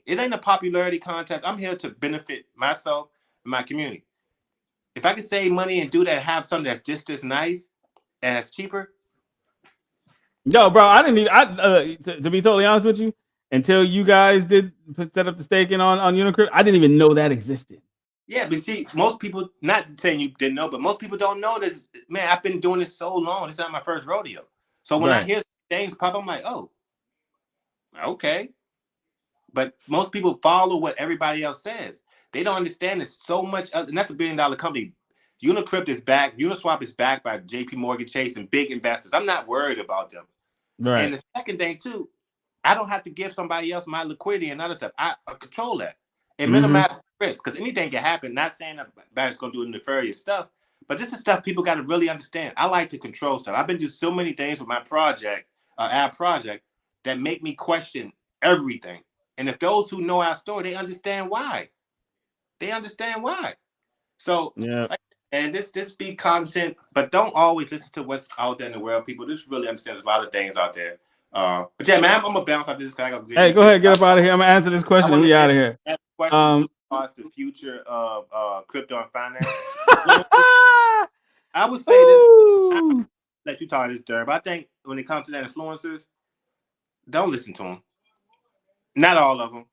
It ain't a popularity contest. I'm here to benefit myself and my community. If I can save money and do that, have something that's just as nice and that's cheaper. No, bro, I didn't even. To be totally honest with you, until you guys did set up the staking on Unicrypt, I didn't even know that existed. Yeah, but see, most people, not saying you didn't know, but most people don't know this. Man, I've been doing this so long. This is not my first rodeo. So when I hear things pop, I'm like, oh, okay. But most people follow what everybody else says. They don't understand there's so much other, and that's $1 billion company. Unicrypt is back. Uniswap is backed by JP Morgan Chase and big investors. I'm not worried about them. Right. And the second thing too, I don't have to give somebody else my liquidity and other stuff. I control that. It minimizes risk because anything can happen. Not saying that bank's going to do nefarious stuff, but this is stuff people got to really understand. I like to control stuff. I've been doing so many things with my project, our project, that make me question everything. And if those who know our story, they understand why. So, yeah. And this be content, but don't always listen to what's out there in the world. People just really understand there's a lot of things out there. But yeah, man, I'm gonna bounce off this. Hey, go ahead, get up out of here. I'm gonna answer this question. We out of here. Question the future of crypto and finance. I would say this. I'll let you talk this, Derb. I think when it comes to that influencers, don't listen to them. Not all of them.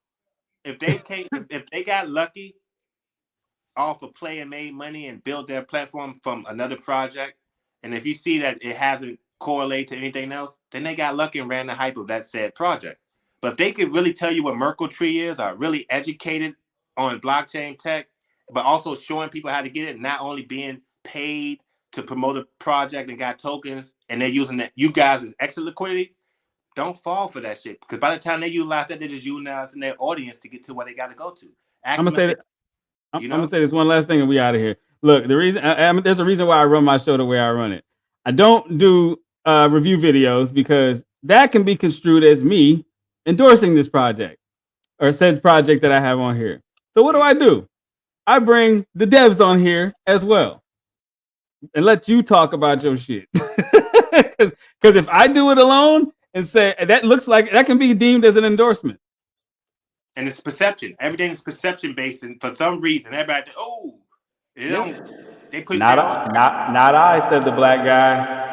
If they got lucky off of play and made money and built their platform from another project and if you see that it hasn't correlated to anything else, then they got lucky and ran the hype of that said project. But if they could really tell you what Merkle Tree is, are really educated on blockchain tech, but also showing people how to get it, not only being paid to promote a project and got tokens, and they're using that you guys as extra liquidity, don't fall for that shit. Because by the time they utilize that, they're just utilizing their audience to get to where they got to go to. I'm gonna say I'm gonna say this one last thing and we out of here. Look, the reason there's a reason why I run my show the way I run it. I don't do review videos because that can be construed as me endorsing this project or said project that I have on here. So what do? I bring the devs on here as well and let you talk about your shit. Because if I do it alone and say that looks like that can be deemed as an endorsement. And it's perception. Everything is perception based, and for some reason, everybody, they push not I, said the black guy.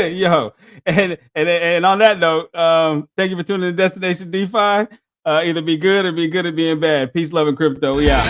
Yo, and on that note, thank you for tuning in to Destination DeFi. Either be good or be good at being bad. Peace, love, and crypto. We out.